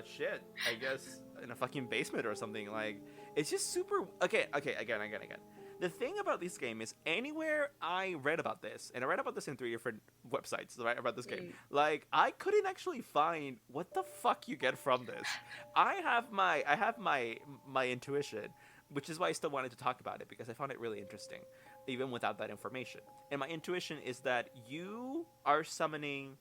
Shit. I guess in a fucking basement or something. Like, it's just super. Okay. Again. The thing about this game is anywhere I read about this, and I read about this in 3 different websites, right, about this game. Like, I couldn't actually find what the fuck you get from this. I have my intuition, which is why I still wanted to talk about it because I found it really interesting, even without that information. And my intuition is that you are summoning.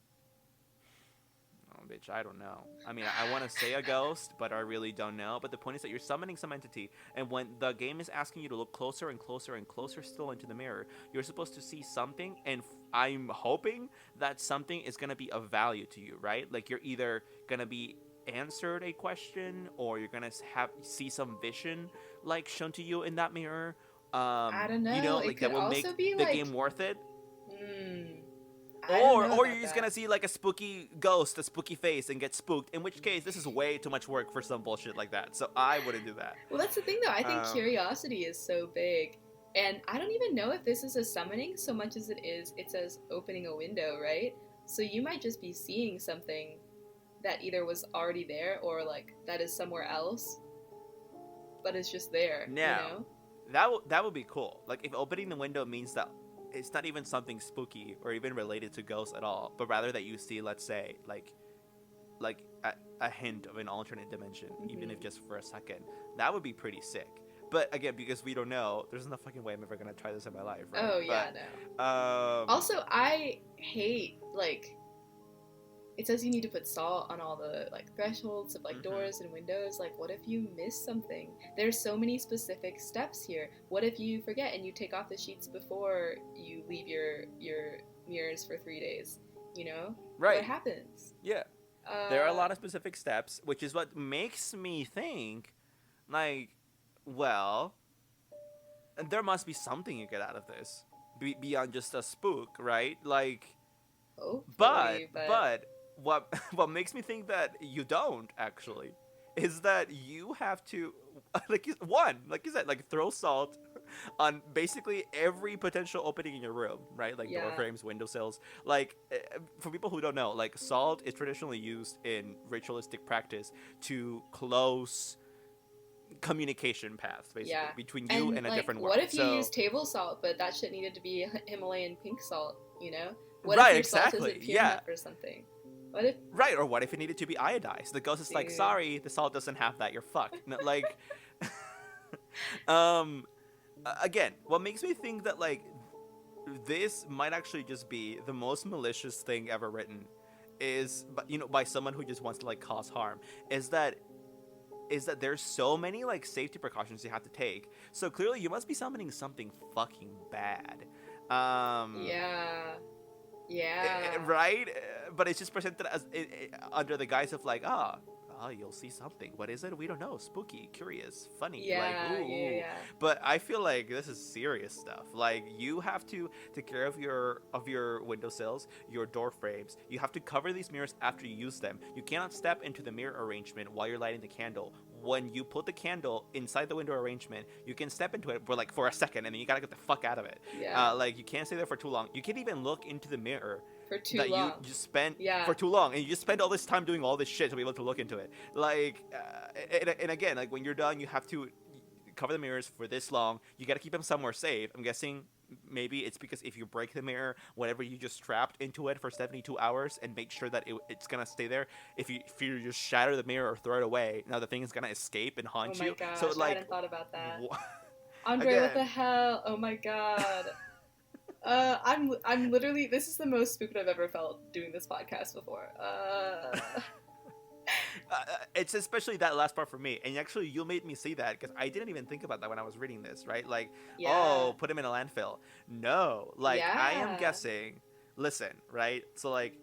Oh, bitch, I don't know. I mean, I want to say a ghost, but I really don't know. But the point is that you're summoning some entity, and when the game is asking you to look closer and closer and closer still into the mirror, you're supposed to see something, and I'm hoping that something is going to be of value to you, right? Like, you're either going to be answered a question, or you're going to see some vision, like, shown to you in that mirror.
I don't know.
You know,
It
like,
could
that will
also
make
be
the
like,
game worth it.
I don't know
Or
about
you're just
that.
gonna see like a spooky ghost, a spooky face, and get spooked. In which case, this is way too much work for some bullshit like that. So I wouldn't do that.
Well, that's the thing though. I think
Um,
curiosity is so big. And I don't even know if this is a summoning so much as it says opening a window, right? So you might just be seeing something that either was already there or like that is somewhere else, but it's just there,
Now, that would be cool. Like if opening the window means that it's not even something spooky or even related to ghosts at all, but rather that you see, let's say, like a hint of an alternate dimension, even if just for a second. That would be pretty sick. But again, because we don't know, there's no fucking way I'm ever gonna try this in my life, right?
Oh yeah,
but,
no. Also, I hate like it says you need to put salt on all the like thresholds of like doors and windows. Like, what if you miss something? There's so many specific steps here. What if you forget and you take off the sheets before you leave your mirrors for 3 days? You know,
right?
What happens?
Yeah, there are a lot of specific steps, which is what makes me think, like, well, there must be something you get out of this beyond just a spook, right? Like,
hopefully,
but what makes me think that you don't actually is that you have to like you said, like throw salt on basically every potential opening in your room, right? Like door frames, windowsills. Like for people who don't know, like salt is traditionally used in ritualistic practice to close communication path basically
Yeah.
between you
And
and a
like,
different
what
world.
if you use table salt, but that shit needed to be Himalayan pink salt? You know, what if
Right,
your salt
exactly.
isn't pure
Yeah.
enough or something? What if,
Right, or what if it needed to be iodized? The ghost is like,
dude?
sorry, the salt doesn't have that. You're fucked. No, like, um, again, what makes me think that like this might actually just be the most malicious thing ever written, is by someone who just wants to like cause harm. Is that there's so many like safety precautions you have to take. So clearly, you must be summoning something fucking bad. Um,
Yeah. Yeah.
right? But it's just presented as under the guise of like, you'll see something. What is it? We don't know. Spooky, curious, funny, like
Yeah.
ooh,
Yeah.
ooh.
Yeah.
But I feel like this is serious stuff. Like you have to take care of your windowsills, your door frames. You have to cover these mirrors after you use them. You cannot step into the mirror arrangement while you're lighting the candle. When you put the candle inside the window arrangement, you can step into it for a second, and then you gotta get the fuck out of it.
Yeah.
Like you can't stay there for too long. You can't even look into the mirror
For too
that you
long.
just spent
Yeah.
for too long, and you just spend all this time doing all this shit to be able to look into it. Like, and again, like when you're done, you have to cover the mirrors for this long. You got to keep them somewhere safe. I'm guessing maybe it's because if you break the mirror, whatever you just trapped into it for 72 hours, and make sure that it's gonna stay there. If you just shatter the mirror or throw it away, now the thing is gonna escape and
Oh
haunt
my
you.
gosh,
So
I
like,
hadn't thought about that.
wh-
Andre, what
again,
the hell? Oh my god. I'm literally, this is the most spooked I've ever felt doing this podcast before.
it's especially that last part for me, and actually you made me see that because I didn't even think about that when I was reading this, right? Like,
Yeah.
oh, put him in a landfill. No, like I am
Yeah.
guessing. Listen, right? So like,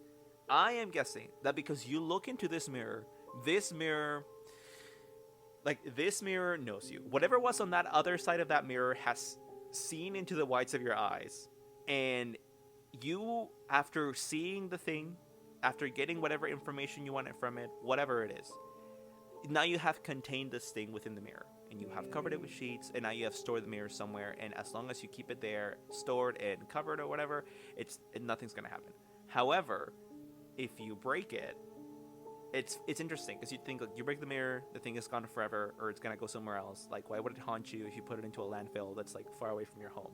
I am guessing that because you look into this mirror, like this mirror knows you. Whatever was on that other side of that mirror has seen into the whites of your eyes, and you, after seeing the thing, after getting whatever information you wanted from it, whatever it is, now you have contained this thing within the mirror, and you have covered it with sheets, and now you have stored the mirror somewhere, and as long as you keep it there stored and covered or whatever, nothing's gonna happen. However, if you break it, it's interesting because you think like you break the mirror, the thing is gone forever, or it's gonna go somewhere else. Like, why would it haunt you if you put it into a landfill that's like far away from your home?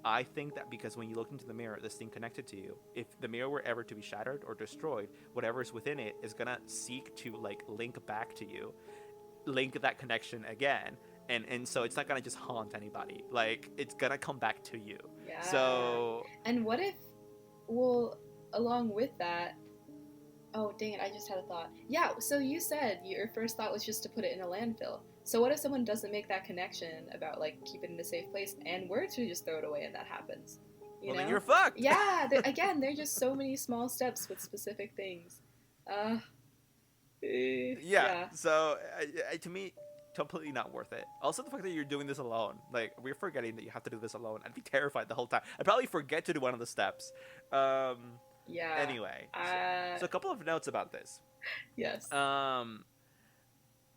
I think that because when you look into the mirror, this thing connected to you, if the mirror were ever to be shattered or destroyed, whatever is within it is gonna seek to like link back to you, link that connection again, and so it's not gonna just haunt anybody. Like, it's gonna come back to you.
Yeah.
So
And what if, well, along with that, oh dang it, I just had a thought. Yeah, so you said your first thought was just to put it in a landfill. So what if someone doesn't make that connection about like keep it in a safe place and were to just throw it away and that happens? You
well,
know?
then you're fucked.
Yeah, again, there are just so many small steps with specific things. Yeah.
So to me, completely not worth it. Also, the fact that you're doing this alone, like we're forgetting that you have to do this alone. I'd be terrified the whole time. I'd probably forget to do one of the steps.
Yeah.
Anyway, so a couple of notes about this.
Yes.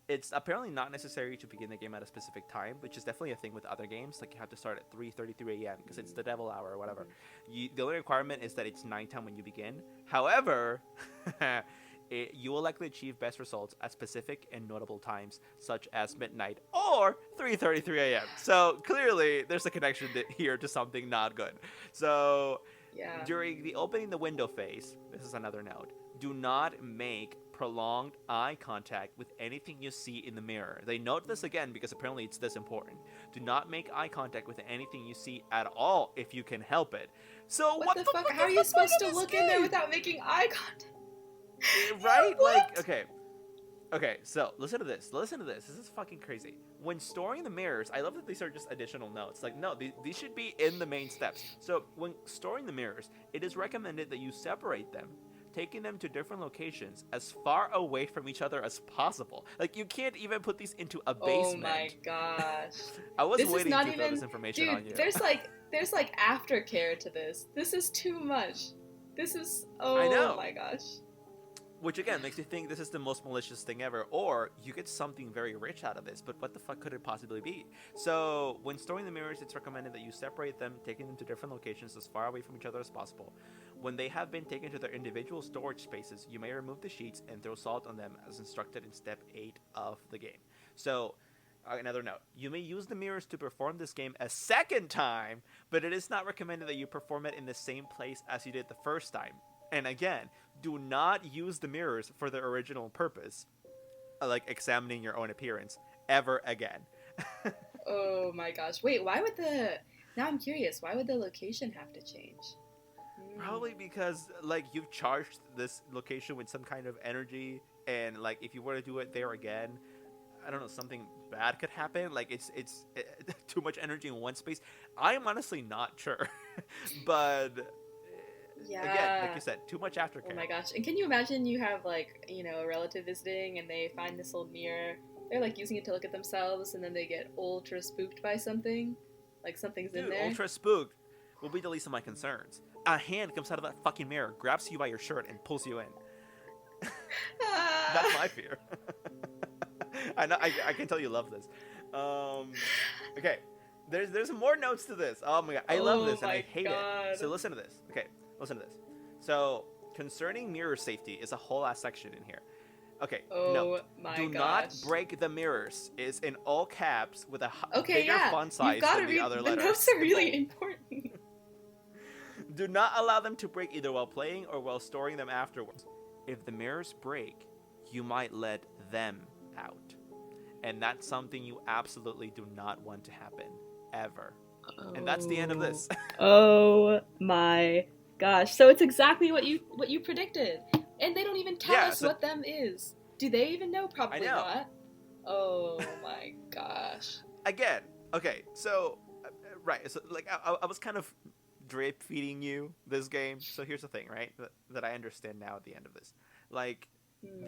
It's apparently not necessary to begin the game at a specific time, which is definitely a thing with other games. Like, you have to start at 3:33 a.m. because it's the devil hour or whatever. The only requirement is that it's nighttime when you begin. However, you will likely achieve best results at specific and notable times, such as midnight or 3:33 a.m. So clearly, there's a connection here to something not good. So
Yeah.
during the opening the window phase, this is another note, do not make prolonged eye contact with anything you see in the mirror. They note this again because apparently it's this important. Do not make eye contact with anything you see at all if you can help it. So what
the fuck? How are you supposed to look in there without making eye contact?
Right?
What?
Like, okay, so listen to this. This is fucking crazy. When storing the mirrors, I love that these are just additional notes. Like, no, these should be in the main steps. So when storing the mirrors, it is recommended that you separate them, taking them to different locations as far away from each other as possible. Like, you can't even put these into a basement.
Oh my gosh.
I was
This is
waiting
not
to throw
even,
this information
dude,
on you.
there's like aftercare to this. This is too much. This is,
I know.
oh my gosh.
Which again makes you think this is the most malicious thing ever, or you get something very rich out of this, but what the fuck could it possibly be? So when storing the mirrors, it's recommended that you separate them, taking them to different locations as far away from each other as possible. When they have been taken to their individual storage spaces, you may remove the sheets and throw salt on them as instructed in step 8 of the game. So another note. You may use the mirrors to perform this game a second time, but it is not recommended that you perform it in the same place as you did the first time. And again, do not use the mirrors for their original purpose, like examining your own appearance, ever again.
Oh my gosh. Wait, why would the. Now I'm curious. Why would the location have to change?
Probably because like you've charged this location with some kind of energy, and like if you were to do it there again, I don't know, something bad could happen. Like it's too much energy in one space. I'm honestly not sure, but again, like
Yeah.
you said, too much
Oh
aftercare.
my gosh. And can you imagine you have like, a relative visiting and they find this old mirror. They're like using it to look at themselves and then they get ultra spooked by something. Like something's in
Dude,
there.
ultra spooked will be the least of my concerns. A hand comes out of that fucking mirror, grabs you by your shirt, and pulls you in. That's my fear. I know. I can tell you love this. Okay. There's more notes to this. Oh my god, I love this and I hate it. So listen to this. Okay, listen to this. So concerning mirror safety is a whole ass section in here. Okay.
Oh
Note,
my
do
gosh.
not break the mirrors. Is in all caps with a
Okay,
bigger
yeah.
font size
You've got to
than the
read.
other
The
letters.
notes are really important.
Do not allow them to break either while playing or while storing them afterwards. If the mirrors break, you might let them out. And that's something you absolutely do not want to happen. Ever. And that's the end of this.
Oh my gosh. So it's exactly what you predicted. And they don't even tell us what them is. Do they even know? Probably not. Oh my gosh.
Again, okay, so right, so like I was kind of drip feeding you this game. So here's the thing, right? That I understand now at the end of this. Like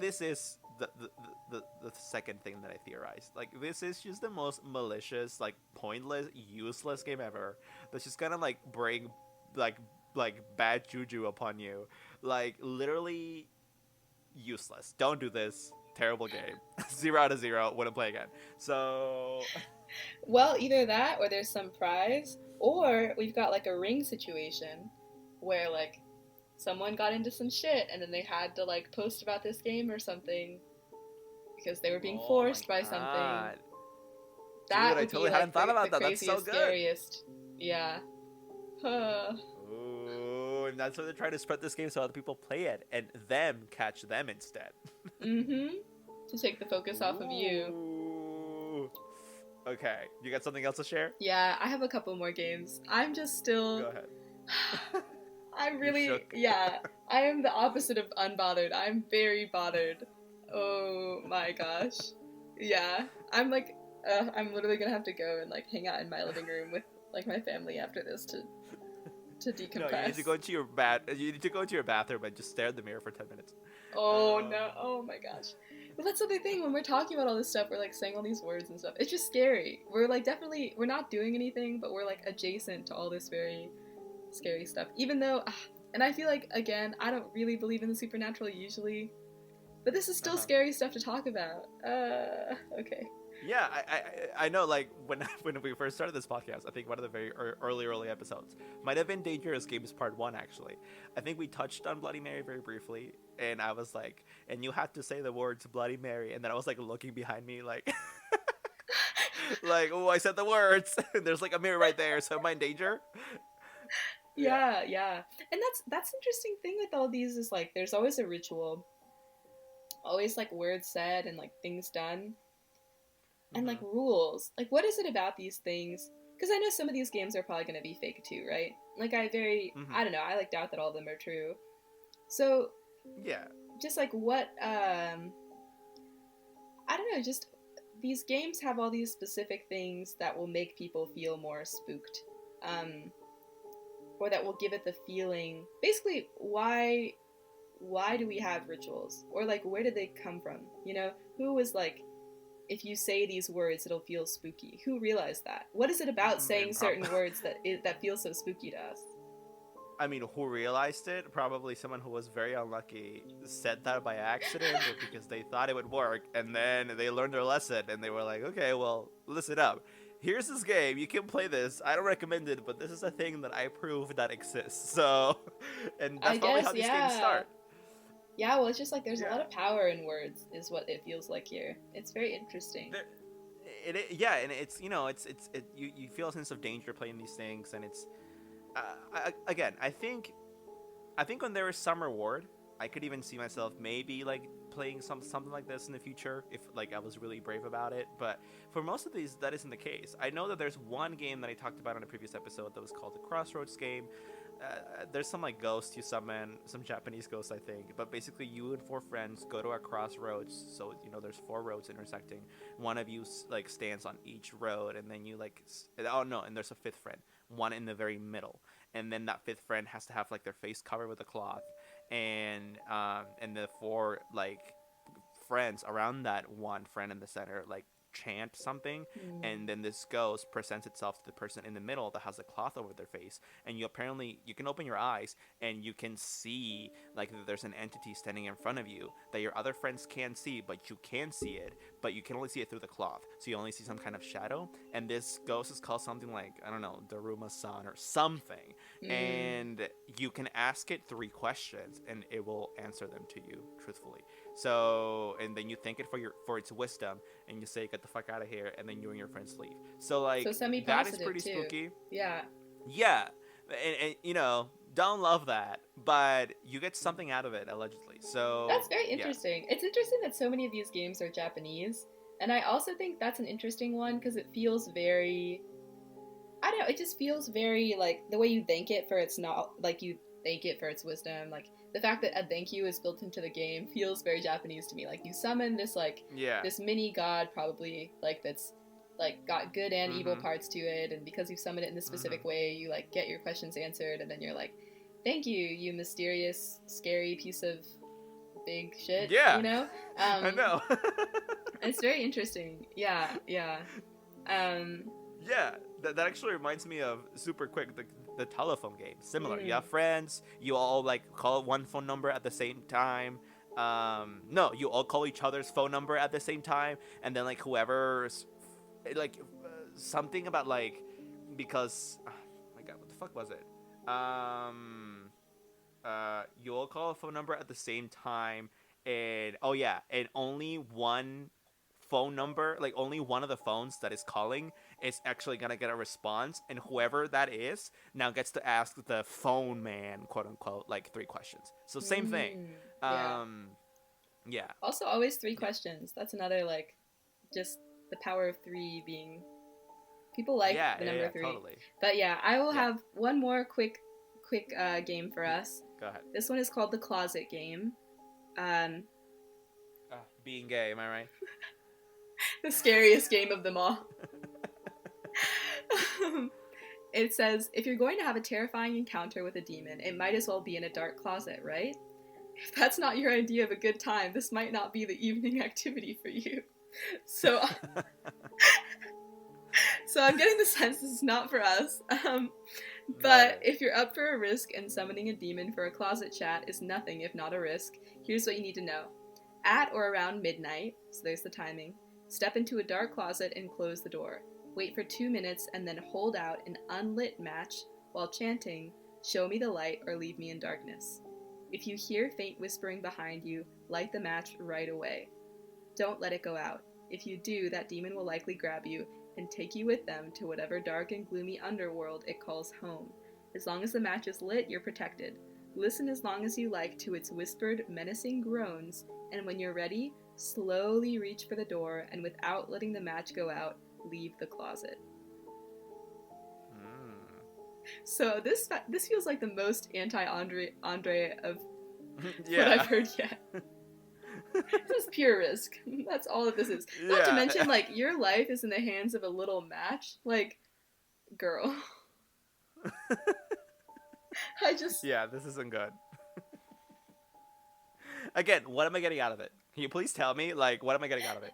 this is the second thing that I theorized. Like this is just the most malicious, like pointless, useless game ever. That's just gonna like bring like bad juju upon you. Like literally useless. Don't do this. Terrible game. 0 out of 0. Wouldn't play again. So
well, either that or there's some prize, or we've got like a ring situation where like someone got into some shit and then they had to like post about this game or something because they were being forced by something. That
Dude, I
would
totally
be
hadn't
like
thought about
the
that. That's so
craziest,
good.
scariest. Yeah.
Ooh, and that's why they're trying to spread this game so other people play it and them catch them instead.
To take the focus off of you.
Ooh. Okay, you got something else to share?
Yeah, I have a couple more games. I'm just still.
Go ahead.
I'm really. Yeah, I am the opposite of unbothered. I'm very bothered. Oh my gosh. Yeah, I'm like. I'm literally gonna have to go and like hang out in my living room with like my family after this to decompress.
No, you need to go into your You need to go into your bathroom and just stare at the mirror for 10 minutes.
Oh no! Oh my gosh! But that's the other thing. When we're talking about all this stuff, we're like saying all these words and stuff. It's just scary. We're like definitely we're not doing anything, but we're like adjacent to all this very scary stuff. Even though, and I feel like again, I don't really believe in the supernatural usually, but this is still scary stuff to talk about. Okay.
Yeah, I know, like, when we first started this podcast, I think one of the very early episodes might have been Dangerous Games Part 1, actually. I think we touched on Bloody Mary very briefly, and I was like, and you had to say the words Bloody Mary, and then I was, like, looking behind me, like, like, oh, I said the words, and there's, like, a mirror right there, so am I in danger?
Yeah. And that's interesting thing with all these is, like, there's always a ritual, always, like, words said and, like, things done. And, like, rules. Like, what is it about these things? Because I know some of these games are probably going to be fake, too, right? Like, I don't know, I, like, doubt that all of them are true. So,
yeah.
Just, like, what, I don't know, just, these games have all these specific things that will make people feel more spooked. Or that will give it the feeling... Basically, why do we have rituals? Or, like, where did they come from? You know? Who was, like... If you say these words, it'll feel spooky. Who realized that? What is it about saying certain words that feels so spooky to us?
I mean, who realized it? Probably someone who was very unlucky said that by accident or because they thought it would work, and then they learned their lesson, and they were like, okay, well, listen up. Here's this game. You can play this. I don't recommend it, but this is a thing that I prove that exists. So, and that's probably how these games start.
Yeah, well, it's just like there's a lot of power in words, is what it feels like here. It's very interesting.
yeah, and it's you feel a sense of danger playing these things, and it's again, I think when there is some reward, I could even see myself maybe like playing something like this in the future if like I was really brave about it. But for most of these, that isn't the case. I know that there's one game that I talked about in a previous episode that was called the Crossroads game. There's some like ghost you summon, some Japanese ghosts I think, but basically you and four friends go to a crossroads. So there's four roads intersecting. One of you like stands on each road, and then you like oh no, and there's a fifth friend, one in the very middle, and then that fifth friend has to have like their face covered with a cloth, and the four like friends around that one friend in the center like chant something, and then this ghost presents itself to the person in the middle that has a cloth over their face, and you can open your eyes and you can see like there's an entity standing in front of you that your other friends can't see, but you can see it, but you can only see it through the cloth, so you only see some kind of shadow, and this ghost is called something like, I don't know, Daruma-san or something, and you can ask it 3 questions and it will answer them to you truthfully. So, and then you thank it for its wisdom, and you say, "Get the fuck out of here," and then you and your friends leave. So, like,
So
that is
semi-positive
pretty
too.
spooky.
Yeah.
Yeah, and don't love that, but you get something out of it allegedly. So
That's very
yeah.
interesting. It's interesting that so many of these games are Japanese, and I also think that's an interesting one because it feels very, I don't know, it just feels very like the way you thank it for its not like you thank it for its wisdom, like the fact that a thank you is built into the game feels very Japanese to me. Like you summon this like
Yeah.
this mini god probably like that's like got good and evil parts to it, and because you summon it in this specific way, you like get your questions answered, and then you're like, thank you, you mysterious, scary piece of big shit.
Yeah.
I
know.
It's very interesting. Yeah.
Yeah, that actually reminds me of super quick the telephone game. Similar. You have friends. You all like call one phone number at the same time. No, you all call each other's phone number at the same time, and then like whoever's like something about like because oh my god, what the fuck was it? You all call a phone number at the same time, and oh yeah, and only one phone number, like only one of the phones that is calling is actually gonna get a response, and whoever that is now gets to ask the phone man, quote unquote, like 3 questions. So same thing.
Yeah.
Yeah.
Also, always 3 questions. That's another like, just the power of 3 being. People like the number 3.
Totally.
But yeah, I will have one more quick game for us.
Go ahead.
This one is called the Closet Game.
Being gay, am I right?
The scariest game of them all. It says, if you're going to have a terrifying encounter with a demon, it might as well be in a dark closet, right? If that's not your idea of a good time, this might not be the evening activity for you. So I'm getting the sense this is not for us. But if you're up for a risk and summoning a demon for a closet chat is nothing if not a risk, here's what you need to know. At or around midnight, so there's the timing, step into a dark closet and close the door. Wait for 2 minutes and then hold out an unlit match while chanting, "Show me the light or leave me in darkness." If you hear faint whispering behind you, light the match right away. Don't let it go out. If you do, that demon will likely grab you and take you with them to whatever dark and gloomy underworld it calls home. As long as the match is lit, you're protected. Listen as long as you like to its whispered, menacing groans, and when you're ready, slowly reach for the door, and without letting the match go out, leave the closet. So this feels like the most anti-Andre of what I've heard yet. This is pure risk. That's all that this is. Not to mention, like, your life is in the hands of a little match. Like, girl.
Yeah, this isn't good. Again, what am I getting out of it? Can you please tell me? Like, what am I getting out of it?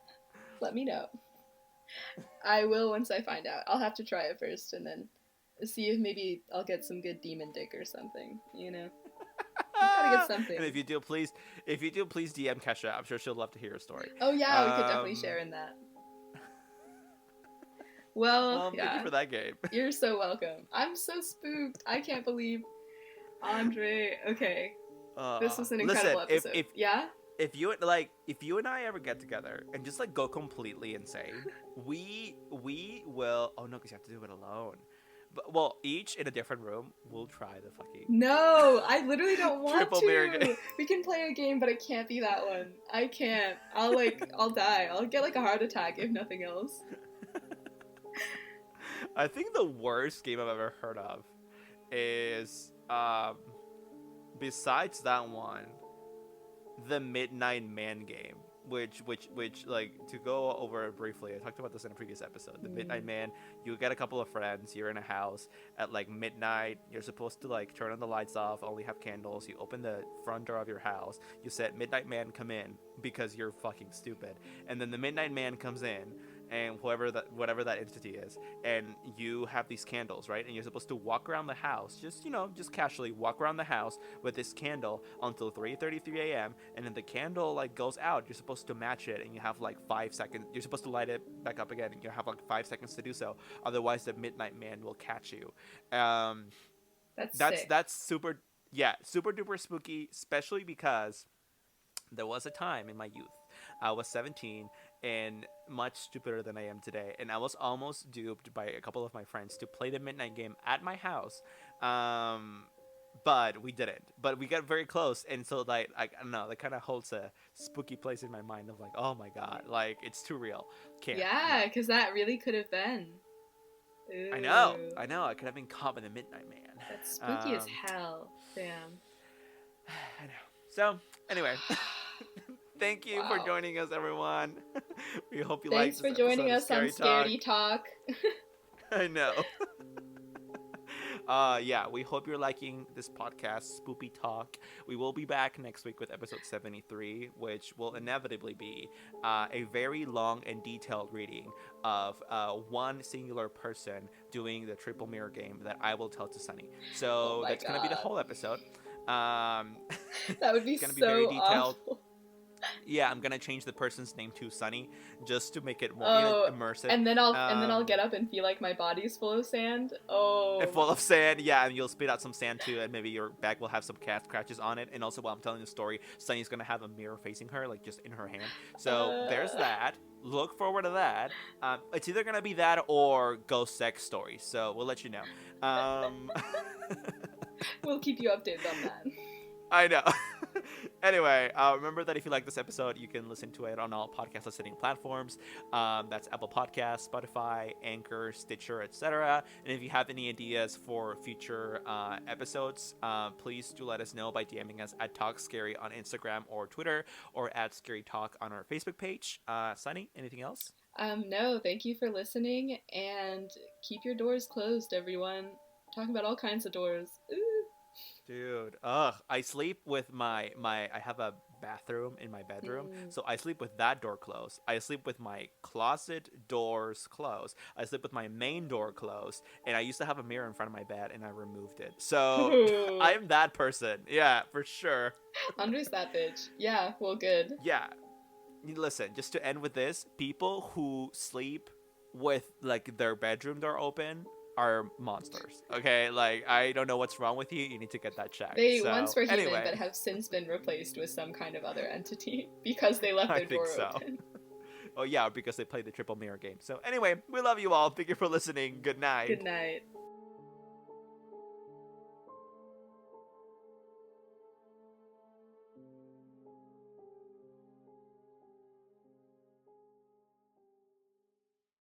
Let me know. I will once I find out. I'll have to try it first and then see if maybe I'll get some good demon dick or something, you know? Gotta get something.
And if you do, please DM Kesha. I'm sure she'll love to hear your story.
Oh yeah, we could definitely share in that. Well, yeah.
Thank you for that game.
You're so welcome. I'm so spooked. I can't believe Andre. Okay. This was an incredible episode. Yeah?
if you and I ever get together and just like go completely insane, we will. Oh no, because you have to do it alone. But well, each in a different room, we'll try the fucking
No, I literally don't want
triple mirror game.
to. We can play a game, but it can't be that one. I can't. I'll die. I'll get like a heart attack if nothing else.
I think the worst game I've ever heard of is besides that one, the Midnight Man game, which like to go over it briefly, I talked about this in a previous episode. The Midnight Man, you get a couple of friends, you're in a house at like midnight, you're supposed to like turn on the lights off, only have candles, you open the front door of your house, you said Midnight Man come in because you're fucking stupid, and then the Midnight Man comes in, and whatever that entity is, and you have these candles, right? And you're supposed to walk around the house, just casually walk around the house with this candle until 3:33 a.m. and then the candle like goes out. You're supposed to match it, and you have like 5 seconds. You're supposed to light it back up again, and you have like 5 seconds to do so. Otherwise, the Midnight Man will catch you.
That's sick.
That's super, yeah, super duper spooky, especially because there was a time in my youth. I was 17 and much stupider than I am today, and I was almost duped by a couple of my friends to play the midnight game at my house. But we didn't. But we got very close, and so like I don't know, that kind of holds a spooky place in my mind of like, oh my god, like it's too real. Can't.
Yeah,
No.
because that really could have been. Ooh.
I know. I could have been caught by the Midnight Man.
That's spooky as hell. Damn.
I know. So anyway. Thank you for joining us, everyone. We hope you liked this
Thanks for joining us on Scaredy Talk.
I know. Yeah, we hope you're liking this podcast, Spoopy Talk. We will be back next week with episode 73, which will inevitably be a very long and detailed reading of one singular person doing the triple mirror game that I will tell to Sunny. So that's going to be the whole episode.
That would be
gonna be
so
very detailed.
awful.
Yeah, I'm gonna change the person's name to Sunny just to make it more immersive.
And then I'll get up and feel like my body's full of sand. Oh,
full of sand. Yeah, and you'll spit out some sand too, and maybe your bag will have some cat scratches on it. And also, while I'm telling the story, Sunny's gonna have a mirror facing her, like just in her hand. So there's that. Look forward to that. It's either gonna be that or ghost sex stories. So we'll let you know.
We'll keep you updated on that.
I know. Anyway, remember that if you like this episode, you can listen to it on all podcast listening platforms. That's Apple Podcasts, Spotify, Anchor, Stitcher, etc. And if you have any ideas for future episodes, please do let us know by DMing us at TalkScary on Instagram or Twitter, or at Scary Talk on our Facebook page. Sunny, anything else?
No, thank you for listening, and keep your doors closed, everyone. Talking about all kinds of doors. Ooh.
Dude, I sleep with I have a bathroom in my bedroom, so I sleep with that door closed. I sleep with my closet doors closed. I sleep with my main door closed, and I used to have a mirror in front of my bed, and I removed it. So I'm that person. Yeah, for sure.
Andre's that bitch. Yeah, well, good.
Yeah. Listen, just to end with this, people who sleep with like their bedroom door open are monsters. Okay, like I don't know what's wrong with you. You need to get that checked.
They once were human, but have since been replaced with some kind of other entity because they left their door open.
Oh yeah, because they played the triple mirror game. So anyway, we love you all. Thank you for listening. Good night.
Good night.